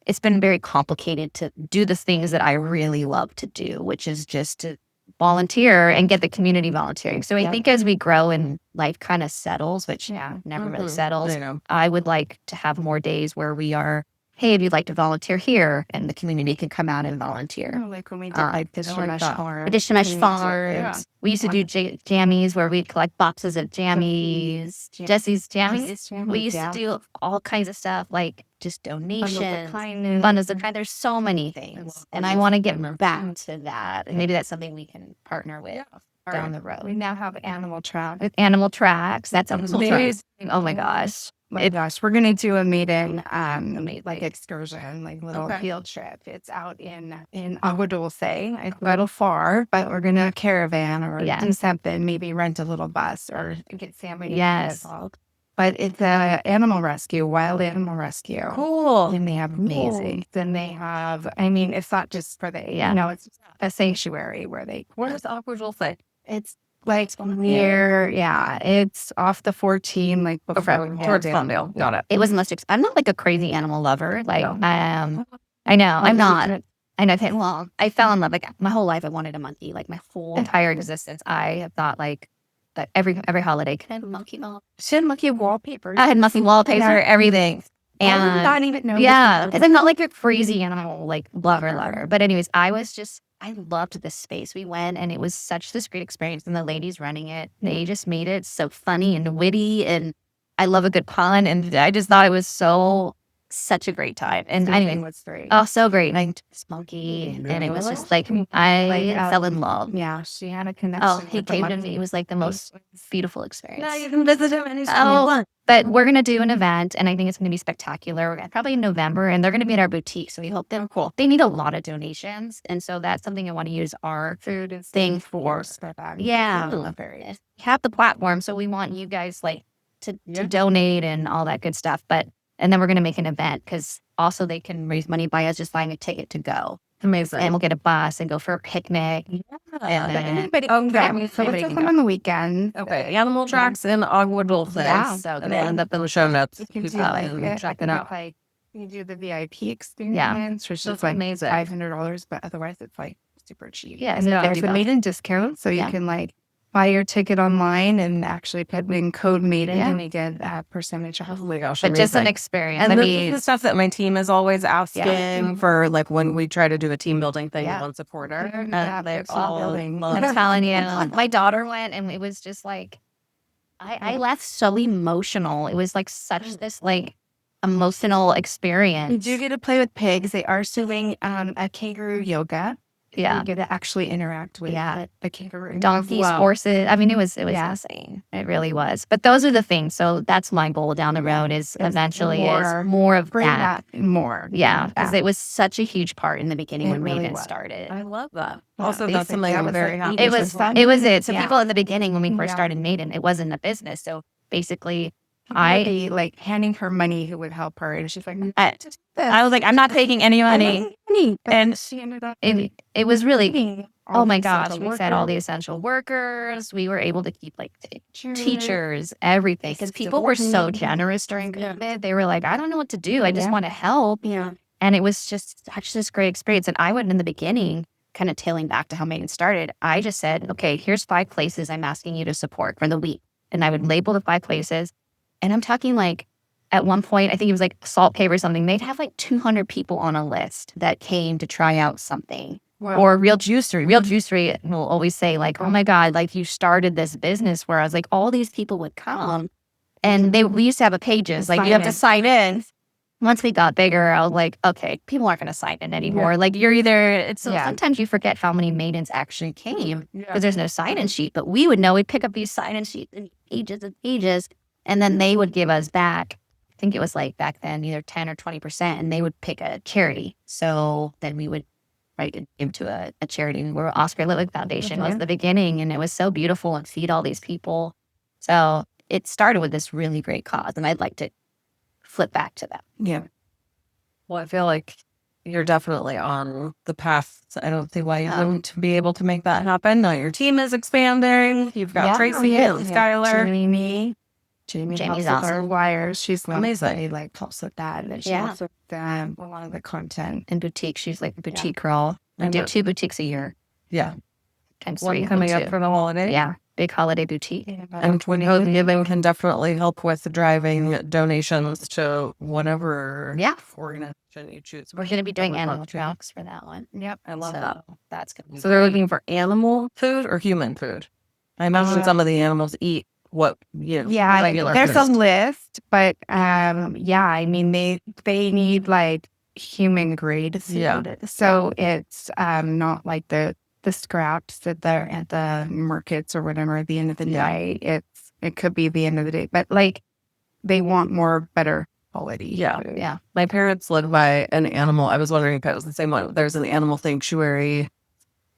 it's been very complicated to do the things that I really love to do, which is just to volunteer and get the community volunteering. So I think as we grow and life kind of settles, which never really settles, I would like to have more days where we are, hey, if you'd like to volunteer here, and the community can come out and volunteer. Like when we did like the Shemesh farm. The Shemesh farms. We used to do jammies where we'd collect boxes of jammies, Jesse's jammies. We used to do all kinds of stuff like just donations, bundles of kindness. There's so many things, and I want to get back to that. And maybe that's something we can partner with down the road. We now have animal tracks. With animal tracks, that's amazing. Oh my gosh. We're gonna do a Maiden like excursion, like little field trip. It's out in Agua Dulce. It's a little far, but we're gonna caravan or do something, maybe rent a little bus or get somebody involved. But it's animal rescue, wild animal rescue. Cool. And they have amazing. Then they have, I mean, it's not just for it's a sanctuary where they. What does Agua Dulce? It's like near, it's off the 14, like before towards Glendale. Got it. It was most. I'm not like a crazy animal lover. Like, I know I'm not. I know. Well, I fell in love. Like my whole life, I wanted a monkey. Like my whole entire existence, I have thought like that every holiday. Can I have a monkey? She had monkey wallpaper. I had monkey wallpaper, everything. And I did not even know. Yeah, because I'm not like a crazy animal like lover. But anyways, I loved this space. We went, and it was such this great experience. And the ladies running it, they just made it so funny and witty. And I love a good pun. And I just thought it was such a great time. And anyway, was great. Oh, so great. Like monkey, and it was just like I fell in love. Yeah, she had a connection. Oh, he came to me. It was like the most beautiful experience. No, you can visit him anytime. But we're going to do an event, and I think it's going to be spectacular. Probably in November, and they're going to be at our boutique. So we hope they're cool. They need a lot of donations. And so that's something I want to use our food and thing for. Yeah. Very. We have the platform. So we want you guys like to donate and all that good stuff. And then we're going to make an event because also they can raise money by us just buying a ticket to go. Amazing. And we'll get a bus and go for a picnic. And anybody so let's come on the weekend. Okay. Animal tracks in Agua Dulce. Yeah. So and end up in the show notes. You can check it out. You do the VIP experience, which is like amazing. $500, but otherwise it's like super cheap. Yeah. And there's a Maiden discount, so you can like buy your ticket online and actually put in code Maiden and you get a percentage off. Oh my gosh. But just an experience. And this is the stuff that my team is always asking for, like when we try to do a team building thing with one supporter. They're all building. I'm telling you, my daughter went, and it was just like, I left so emotional. It was like such this like emotional You experience. do get to play with pigs. They are doing a kangaroo yoga. Yeah. You get to actually interact with the kangaroo. Donkeys, horses. I mean, it was insane. It really was. But those are the things. So that's my goal down the road is eventually more of Bring that. more. Yeah, because it was such a huge part in the beginning when really Maiden was. started. I love that. Yeah, Also, that's basically, something that I'm was very like happy. It was fun. it was it. So Yeah. people in the beginning when we first Yeah. started Maiden, it wasn't a business. So basically, I'd be like handing her money who would help her, and she's like, I was like, I'm not taking any money. and she ended up It was really, feeding oh all my the gosh, essential we fed all workers. the essential workers. We were able to keep like Teachers. teachers, everything. Because people were so generous during COVID. They were like, I don't know what to do. I just want to help. Yeah. And it was just such this great experience. And I went in the beginning, kind of tailing back to how Maiden started. I just said, okay, here's 5 places I'm asking you to support for the week. And I would label the 5 places. And I'm talking like, at one point, I think it was like Salt Cave or something. They'd have like 200 people on a list that came to try out something. Wow. Or Real Juicery. Real Juicery will always say like, oh my God, like you started this business where I was like, all these people would come. And we used to have a pages, like you have to sign in. Once we got bigger, I was like, okay, people aren't going to sign in anymore. Yeah. Like you're either, sometimes you forget how many Maidens actually came because there's no sign-in sheet. But we would know, we'd pick up these sign-in sheets and pages, and then they would give us back, I think it was like back then, either 10 or 20%, and they would pick a charity. So then we would give to a charity where Oscar Litwick Foundation was the beginning, and it was so beautiful and feed all these people. So it started with this really great cause, and I'd like to flip back to that. Yeah. Well, I feel like you're definitely on the path. So I don't see why you wouldn't be able to make that happen. Now your team is expanding. You've got Tracee and Skylar. Jamie Jamie's helps with our awesome. wires. She's Amazing. She like helps with that, and she Yeah. helps with a lot of the content. And boutique, she's like a boutique girl. I do 2 boutiques a year. Yeah. Times One 3. coming up for the holiday. Yeah, big holiday boutique. And Twin Giving can definitely help with driving donations to whatever organization you choose. We're going to be doing animal tracks for that one. Yep. I love So that. that's good. So they're looking for animal food or human food? I imagine some of the animals eat what, regular there's a food. list, but I mean they need like human grade food. Yeah. So it's not like the scraps that they're at the markets or whatever at the end of the day. It could be the end of the day, but like they want better quality. Yeah. food. Yeah. My parents live by an animal. I was wondering if it was the same one. There's an animal sanctuary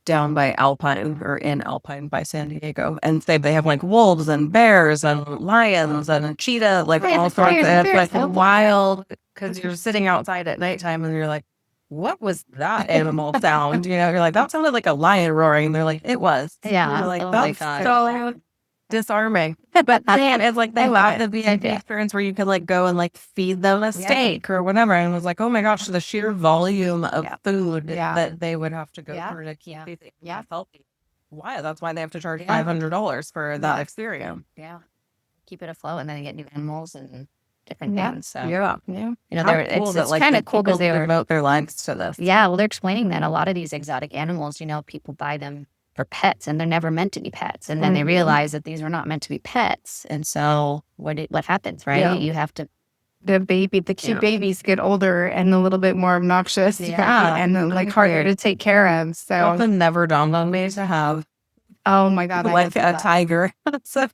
down by Alpine or in Alpine by San Diego. And they have like wolves and bears and lions and a cheetah, like all sorts of it's like wild, because you're sitting outside at nighttime and you're like, what was that animal sound? You're like, that sounded like a lion roaring. And they're like, it was. Yeah. You're like, Oh my that's God. so disarming. But man, it's like they love the VIP experience where you could like go and like feed them a steak or whatever. And I was like, oh my gosh, the sheer volume of food that they would have to go through to keep these healthy. Why? That's why they have to charge $500 for that experience. Yeah. Keep it afloat, and then you get new animals and different things. So Yeah. it's kind of cool because they devote their lives to this. Yeah, well, they're explaining that a lot of these exotic animals, people buy them for pets, and they're never meant to be pets. And then they realize that these are not meant to be pets. And so what happens, right? Yeah. You have to. The cute babies get older and a little bit more obnoxious. Yeah. And then like harder to take care of. So Something never dawned on me to have oh my God, like a tiger. So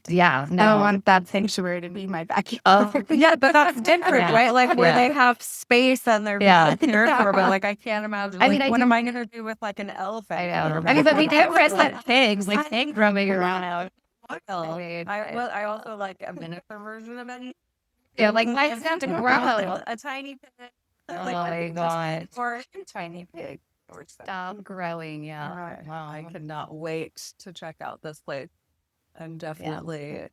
Yeah, no. I want that sanctuary to be my backyard. yeah, but that's different, right? Like where they have space and they're cared for, but like I can't imagine. I mean, what am I gonna do with like an elephant? I know. I mean, but we did rescue pigs, like pigs roaming around out. I also like a miniature version of it. Yeah, like mine's down to grow. A tiny pig. Oh my God. Or a tiny pig. Stop growing, yeah. Wow, I cannot wait to check out this place. And definitely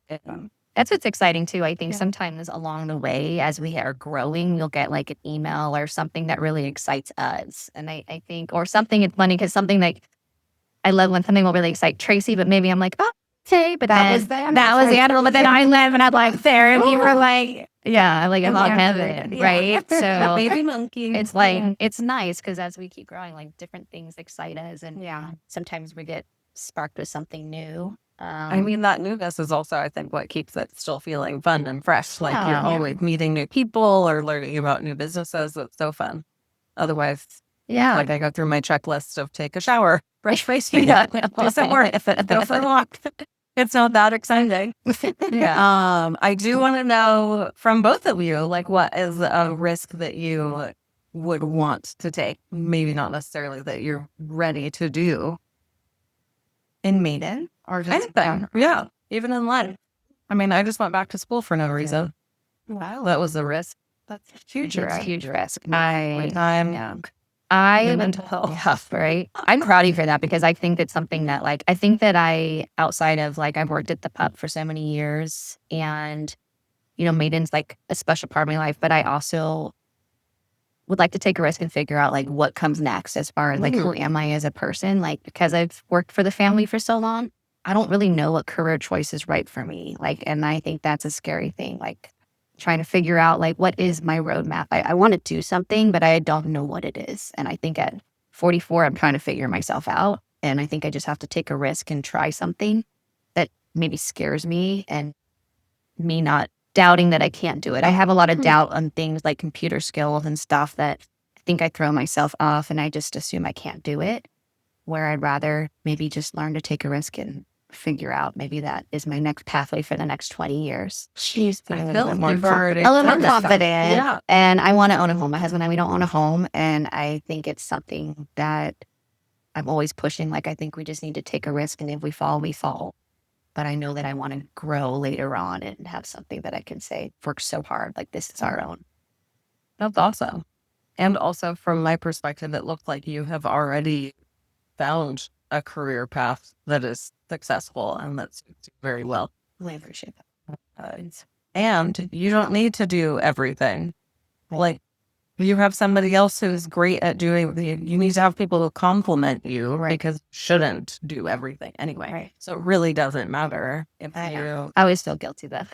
That's what's exciting too. I think sometimes along the way, as we are growing, you'll get like an email or something that really excites us. And I think, or something, it's funny because something like, I love when something will really excite Tracee, but maybe I'm like, oh, okay, but that was the animal. But then I live and I'm like, there, and you were like, yeah, like I'm on heaven, right? So baby monkey. it's like, it's nice because as we keep growing, like different things excite us. And sometimes we get sparked with something new. I mean, that newness is also, I think, what keeps it still feeling fun and fresh. Like you're always meeting new people or learning about new businesses. It's so fun. Otherwise, like I go through my checklist of take a shower, brush face, do some work, go for a walk. It's not that exciting. I do want to know from both of you, like, what is a risk that you would want to take? Maybe not necessarily that you're ready to do in Maiden or just anything. Yeah, even in life. I mean, I just went back to school for no reason. Wow, that was a risk. That's a huge risk. Huge risk. Mental health. Right. I'm proud of you for that because I think it's something that like, I think that outside of like, I've worked at the pub for so many years and, you know, Maiden's like a special part of my life, but I also would like to take a risk and figure out like what comes next as far as like, who am I as a person? Like, because I've worked for the family for so long, I don't really know what career choice is right for me. Like, and I think that's a scary thing. Like, trying to figure out like what is my roadmap. I want to do something, but I don't know what it is. And I think at 44, I'm trying to figure myself out. And I think I just have to take a risk and try something that maybe scares me and me not doubting that I can't do it. I have a lot of doubt on things like computer skills and stuff that I think I throw myself off and I just assume I can't do it, where I'd rather maybe just learn to take a risk and figure out maybe that is my next pathway for the next 20 years. I feel more confident. Yeah. And I want to own a home. My husband and I, we don't own a home. And I think it's something that I'm always pushing. Like, I think we just need to take a risk. And if we fall, we fall. But I know that I want to grow later on and have something that I can say, work so hard. Like, this is our own. That's awesome. And also from my perspective, it looked like you have already found a career path that is successful and that suits you very well. I appreciate that. And you don't need to do everything. Like, you have somebody else who's great at doing you need to have people who compliment you, because you shouldn't do everything anyway. So it really doesn't matter if I always feel guilty though.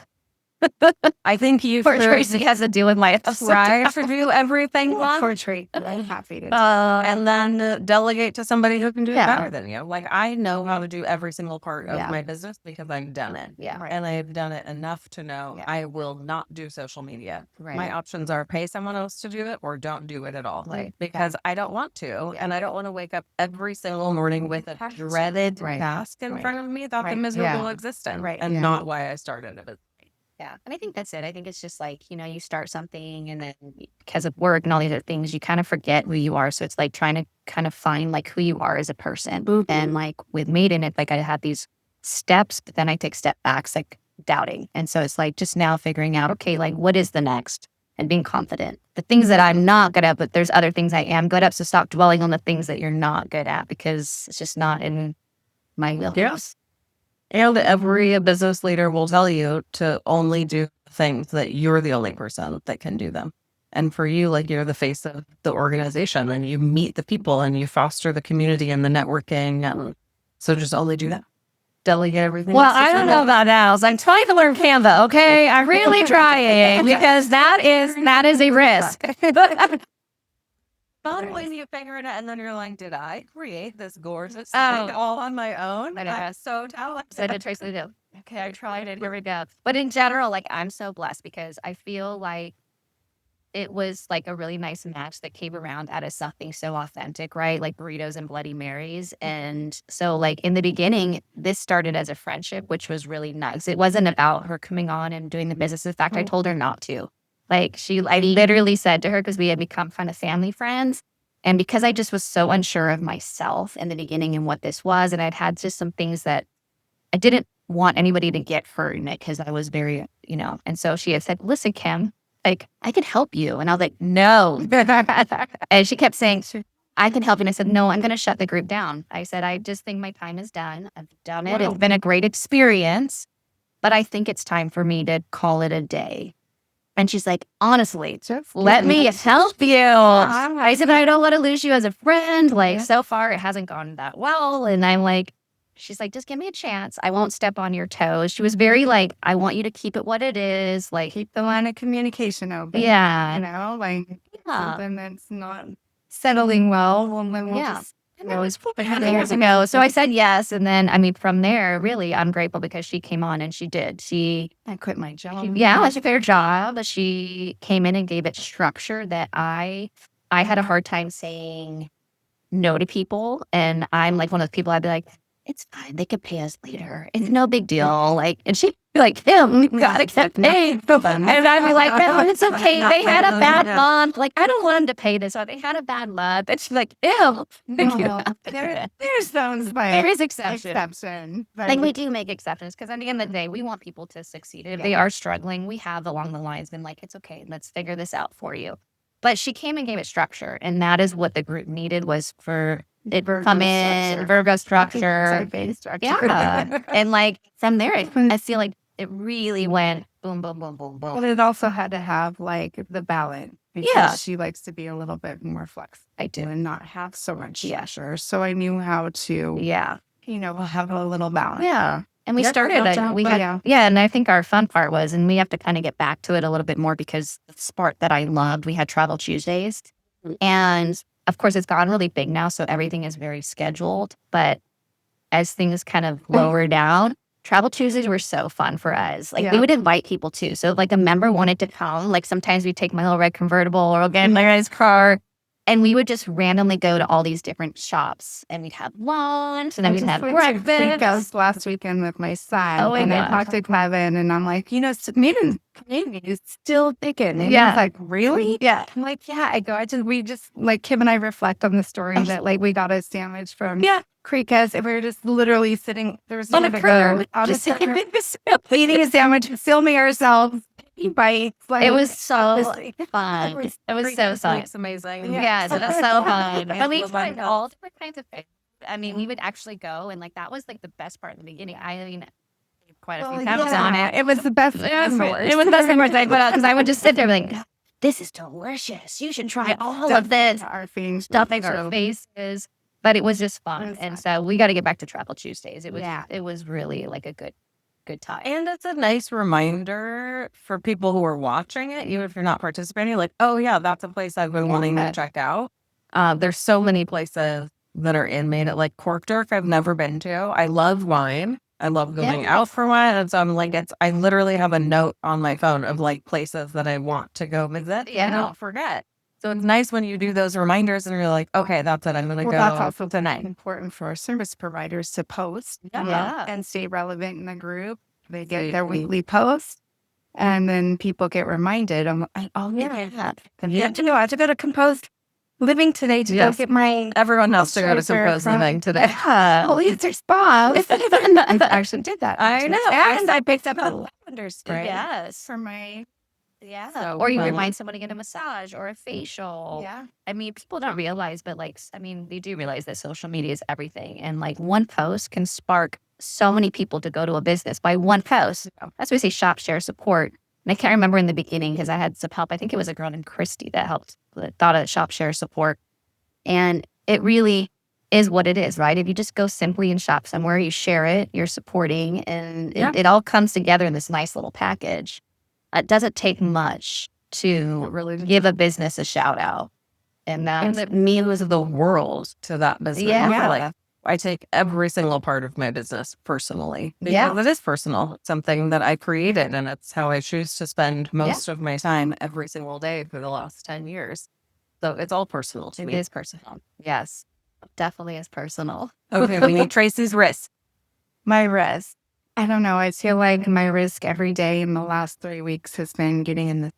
I think you Tracee has to deal with my right to do everything once. Poor Tracee. I'm happy to. And then delegate to somebody who can do it better than you. Like, I know how to do every single part of my business because I've done it. And I've done it enough to know I will not do social media. My options are pay someone else to do it or don't do it at all. Because I don't want to. And I don't want to wake up every single morning with a dreaded task in front of me. That's a miserable existence. And not why I started it. Yeah. And I think that's it. I think it's just like, you know, you start something and then because of work and all these other things, you kind of forget who you are. So it's like trying to kind of find like who you are as a person. And like with Maiden, it's like I had these steps, but then I take step backs, like doubting. And so it's like just now figuring out, okay, like what is the next? And being confident. The things that I'm not good at, but there's other things I am good at. So stop dwelling on the things that you're not good at because it's just not in my wheelhouse. Yes. And every business leader will tell you to only do things that you're the only person that can do them. And for you, like, you're the face of the organization and you meet the people and you foster the community and the networking. And so just only do that. Delegate everything. Well, I don't know about else. I'm trying to learn Canva, okay? I'm really trying because that is a risk. Not when you figure it out and then you're like, did I create this gorgeous thing all on my own? I'm so talented. So I did Tracee do. Okay, I tried it. Here we go. But in general, like, I'm so blessed because I feel like it was like a really nice match that came around out of something so authentic, right? Like burritos and Bloody Marys. And so like in the beginning, this started as a friendship, which was really nice. It wasn't about her coming on and doing the business. In fact, I told her not to. Like I literally said to her, because we had become kind of family friends. And because I just was so unsure of myself in the beginning and what this was, and I'd had just some things that I didn't want anybody to get hurt in it because I was very, you know, and so she had said, listen, Kim, like, I can help you. And I was like, no. And she kept saying, I can help you. And I said, no, I'm going to shut the group down. I said, I just think my time is done. I've done it. Wow. It's been a great experience, but I think it's time for me to call it a day. And she's like, honestly, let me help you. I said, I don't want to lose you as a friend. Like, so far, it hasn't gone that well. And I'm like, she's like, just give me a chance. I won't step on your toes. She was very like, I want you to keep it what it is. Like, keep the line of communication open. Yeah. You know, like something that's not settling well. We'll just That was 4 years ago. So I said yes. And then, I mean, from there, really, I'm grateful because she came on and she did. I quit my job. Yeah, she quit her job. She came in and gave it structure that I had a hard time saying no to people. And I'm like one of those people, I'd be like, it's fine. They could pay us later. It's no big deal. Like, and she'd be like, Tim, you gotta get paid. And I'd be like, no, it's okay. They had a bad month. Like, I don't want them to pay this. Or they had a bad month. And she's like, ew. Thank you. There's those, but There is exception. But Like, we do make exceptions because at the end of the day, we want people to succeed. If they are struggling, we have along the lines been like, it's okay. Let's figure this out for you. But she came and gave it structure. And that is what the group needed, was for it come in, Virgo structure. Yeah. And like from there, I feel like it really went boom, boom, boom, boom, boom. But it also had to have like the balance. Because she likes to be a little bit more flexible. I do. And not have so much pressure. So I knew how to, have a little balance. Yeah. And we started and I think our fun part was, and we have to kind of get back to it a little bit more because the part that I loved, we had Travel Tuesdays. And of course, it's gotten really big now, so everything is very scheduled. But as things kind of lower down, Travel Tuesdays were so fun for us. Like, we would invite people too. So, if, like, a member wanted to come, like, sometimes we'd take my little red convertible or get in my guy's car, and we would just randomly go to all these different shops, and we'd have lunch, and then we'd have breakfast. Last weekend with my son, Oh, and I talked to Kevin, and I'm like, Maiden community is still thinking. And he's like, really? Yeah. I'm like, yeah. We just, like, Kim and I reflect on the story that, like, we got a sandwich from Creekers, and we were just literally sitting, there was on a curb, just eating a sandwich, filming ourselves. Bites. Like, it was so fun. It was so fun. It's amazing. Yes, it was so fun. And we tried all different kinds of things. I mean, we would actually go, and like that was like the best part in the beginning. I mean, quite a few times on it. It was the best. It was the best thing I put out because I would just sit there like, this is delicious. You should try all of this. Stuffing our faces. But it was just fun. And so we got to get back to Travel Tuesdays. It was really like a good time. And it's a nice reminder for people who are watching it, even if you're not participating, like, oh yeah, that's a place I've been wanting to check out. There's so many places that are in Maine. Like Corkdirk, I've never been to. I love wine. I love going out for wine. And so I'm like, I literally have a note on my phone of like places that I want to go visit. Yeah. And I don't forget. So it's nice when you do those reminders and you're like, okay, that's it. I'm going to go that's also tonight. Important for our service providers to post and stay relevant in the group. They get their weekly post, and then people get reminded. I'm like, oh, yeah. I have to go to Composed Living today to go get my... Everyone else to go to Composed Living today. Oh, it's their spa. I actually did that. I know. And I picked up a lavender spray. Yes. For my... Yeah. So or you fun. remind someone to get a massage or a facial. Yeah. I mean, people don't realize, but like, I mean, they do realize that social media is everything. And like one post can spark so many people to go to a business by one post. That's why we say shop, share, support. And I can't remember in the beginning because I had some help. I think it was a girl named Christy that helped, that thought of shop, share, support. And it really is what it is, right? If you just go simply and shop somewhere, you share it, you're supporting, and it all comes together in this nice little package. It doesn't take much to really give a business a shout out. And that means the world to that business. Yeah. Like, I take every single part of my business personally. Because it is personal. It's something that I created, and it's how I choose to spend most of my time every single day for the last 10 years. So it's all personal to me. It is personal. Yes. Definitely is personal. Okay, we need Tracee's risk. My risk. I don't know. I feel like my risk every day in the last 3 weeks has been getting in the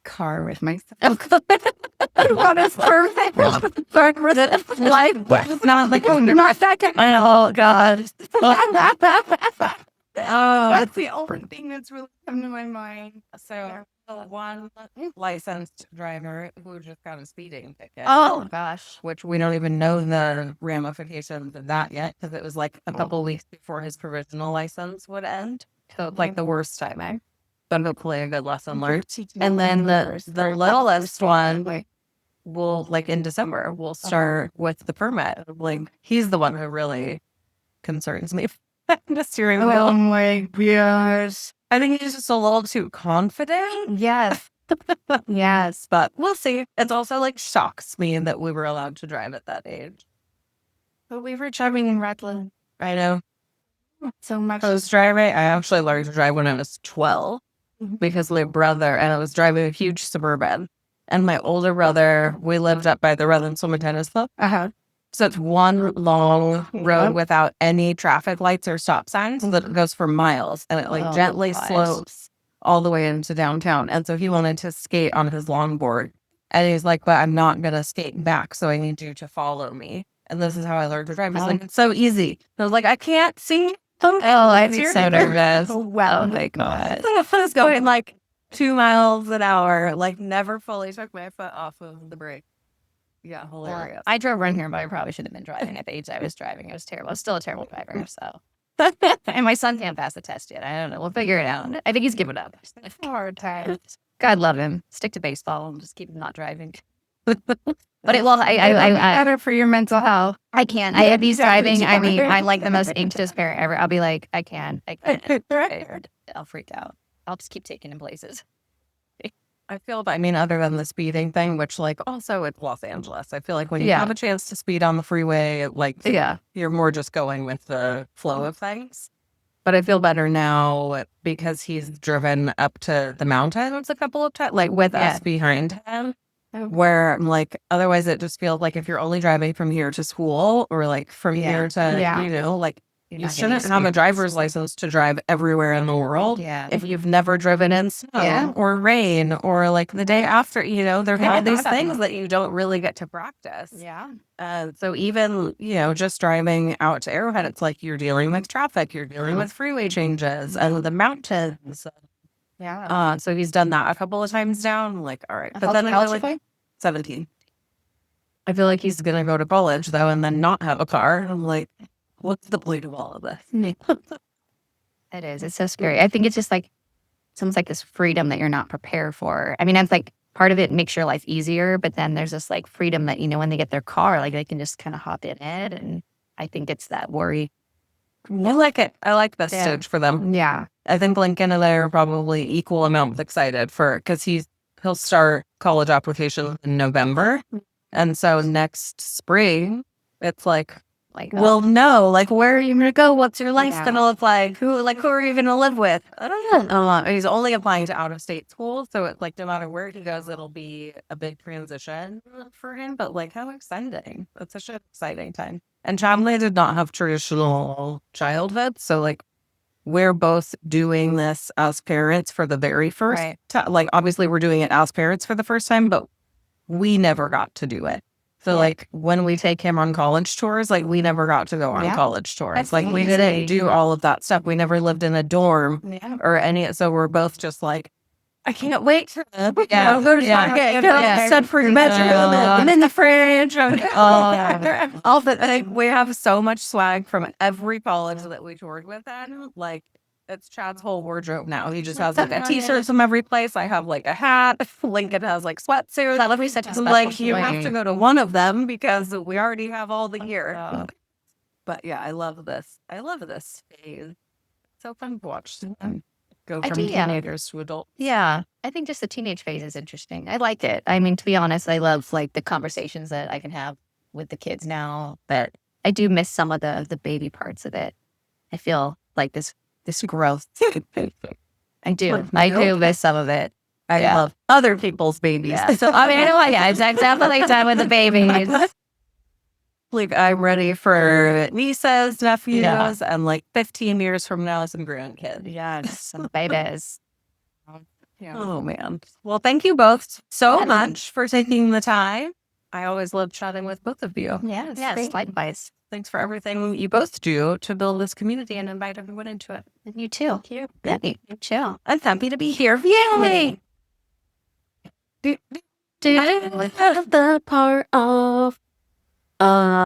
car with myself. What is perfect? Life is not like, oh, you're not that guy. Oh, God. That's the only thing that's really come to my mind. So one licensed driver who just got a speeding ticket. Oh, gosh. Which we don't even know the ramifications of that yet, because it was like a couple weeks before his provisional license would end. So like the worst timing. But hopefully a good lesson learned. And then the littlest one will, like in December, we'll start with the permit. Like he's the one who really concerns me. The steering wheel. Oh my gosh. I think he's just a little too confident. Yes. Yes. But we'll see. It's also like shocks me that we were allowed to drive at that age. But we were driving in Redland I know. so much. I was driving. I actually learned to drive when I was 12 because my brother, and I was driving a huge Suburban. And my older brother, we lived up by the Redland Swim and Tennis Club. So it's one long road without any traffic lights or stop signs that goes for miles. And it like gently slopes all the way into downtown. And so he wanted to skate on his longboard. And he's like, but I'm not going to skate back. So I need you to follow me. And this is how I learned to drive. He's like, it's so easy. And I was like, I can't see. I'd be so nervous. Well, Oh my God. I was going like 2 miles an hour, like never fully took my foot off of the brake. Yeah, hilarious. I drove around here, but I probably shouldn't have been driving at the age I was driving. It was terrible. I was still a terrible driver, so. And my son can't pass the test yet. I don't know. We'll figure it out. I think he's given up. hard time. God love him. Stick to baseball and just keep him not driving. But I Better for your mental health. I can't. If he's driving, I mean, I'm like the most anxious parent ever. I'll be like, I can't. I'll freak out. I'll just keep taking him places. I feel, I mean, other than the speeding thing, which like also it's Los Angeles. I feel like when you have a chance to speed on the freeway, like you're more just going with the flow of things. But I feel better now because he's driven up to the mountains a couple of times, like with us behind him. Where I'm like, otherwise it just feels like if you're only driving from here to school or like from here to, you know, like you shouldn't have a driver's license to drive everywhere in the world. Yeah. If you've never driven in snow or rain or like the day after, you know, there are all these things that you don't really get to practice. Yeah. So even, you know, just driving out to Arrowhead, it's like you're dealing with traffic, you're dealing with freeway changes and the mountains. Yeah. So he's done that a couple of times now. I'm like, all right. But then I feel like 17. I feel like he's going to go to college though and then not have a car. I'm like, what's the point of all of this? It is. It's so scary. I think it's just like, it's almost like this freedom that you're not prepared for. I mean, it's like part of it makes your life easier, but then there's this like freedom that, you know, when they get their car, like they can just kind of hop in it. And I think it's that worry. I like it. I like this stage for them. Yeah. I think Lincoln and I are probably equal amounts excited for, because he'll start college application in November. And so next spring, it's like we'll know, like, where are you going to go? What's your life going to look like? Who are you going to live with? I don't know. He's only applying to out-of-state schools, so it's like no matter where he goes, it'll be a big transition for him. But like, how exciting! It's such an exciting time. And Chomley did not have traditional childhood, so like we're both doing this as parents for the very first time. Like, obviously, we're doing it as parents for the first time, but we never got to do it. So like when we take him on college tours, like we never got to go on college tours. That's like we didn't do all of that stuff. We never lived in a dorm or any. So we're both just like, I can't wait to go to Target. Set for your bedroom. I'm in the fridge. All that. Like, we have so much swag from every college that we toured with. Then like. It's Chad's whole wardrobe now. He just has like a t-shirt from every place. I have like a hat. Lincoln has like sweatsuits. That would be such a special like you have to go to one of them because we already have all the gear. But yeah, I love this. I love this phase. So fun to watch them go from teenagers to adults. Yeah, I think just the teenage phase is interesting. I like it. I mean, to be honest, I love like the conversations that I can have with the kids now. But I do miss some of the baby parts of it. I feel like this growth. I do miss some of it. I love other people's babies. Yeah. So I mean, I know, it's exactly time with the babies. Like I'm ready for nieces, nephews, and like 15 years from now, some grandkids. Yes, some babies. Oh man. Well, thank you both so much for taking the time. I always love chatting with both of you. Yes, likewise. Thanks for everything you both do to build this community and invite everyone into it. And you too. Thank you. Yeah, you too. I'm happy to be here. Yay! Do the part of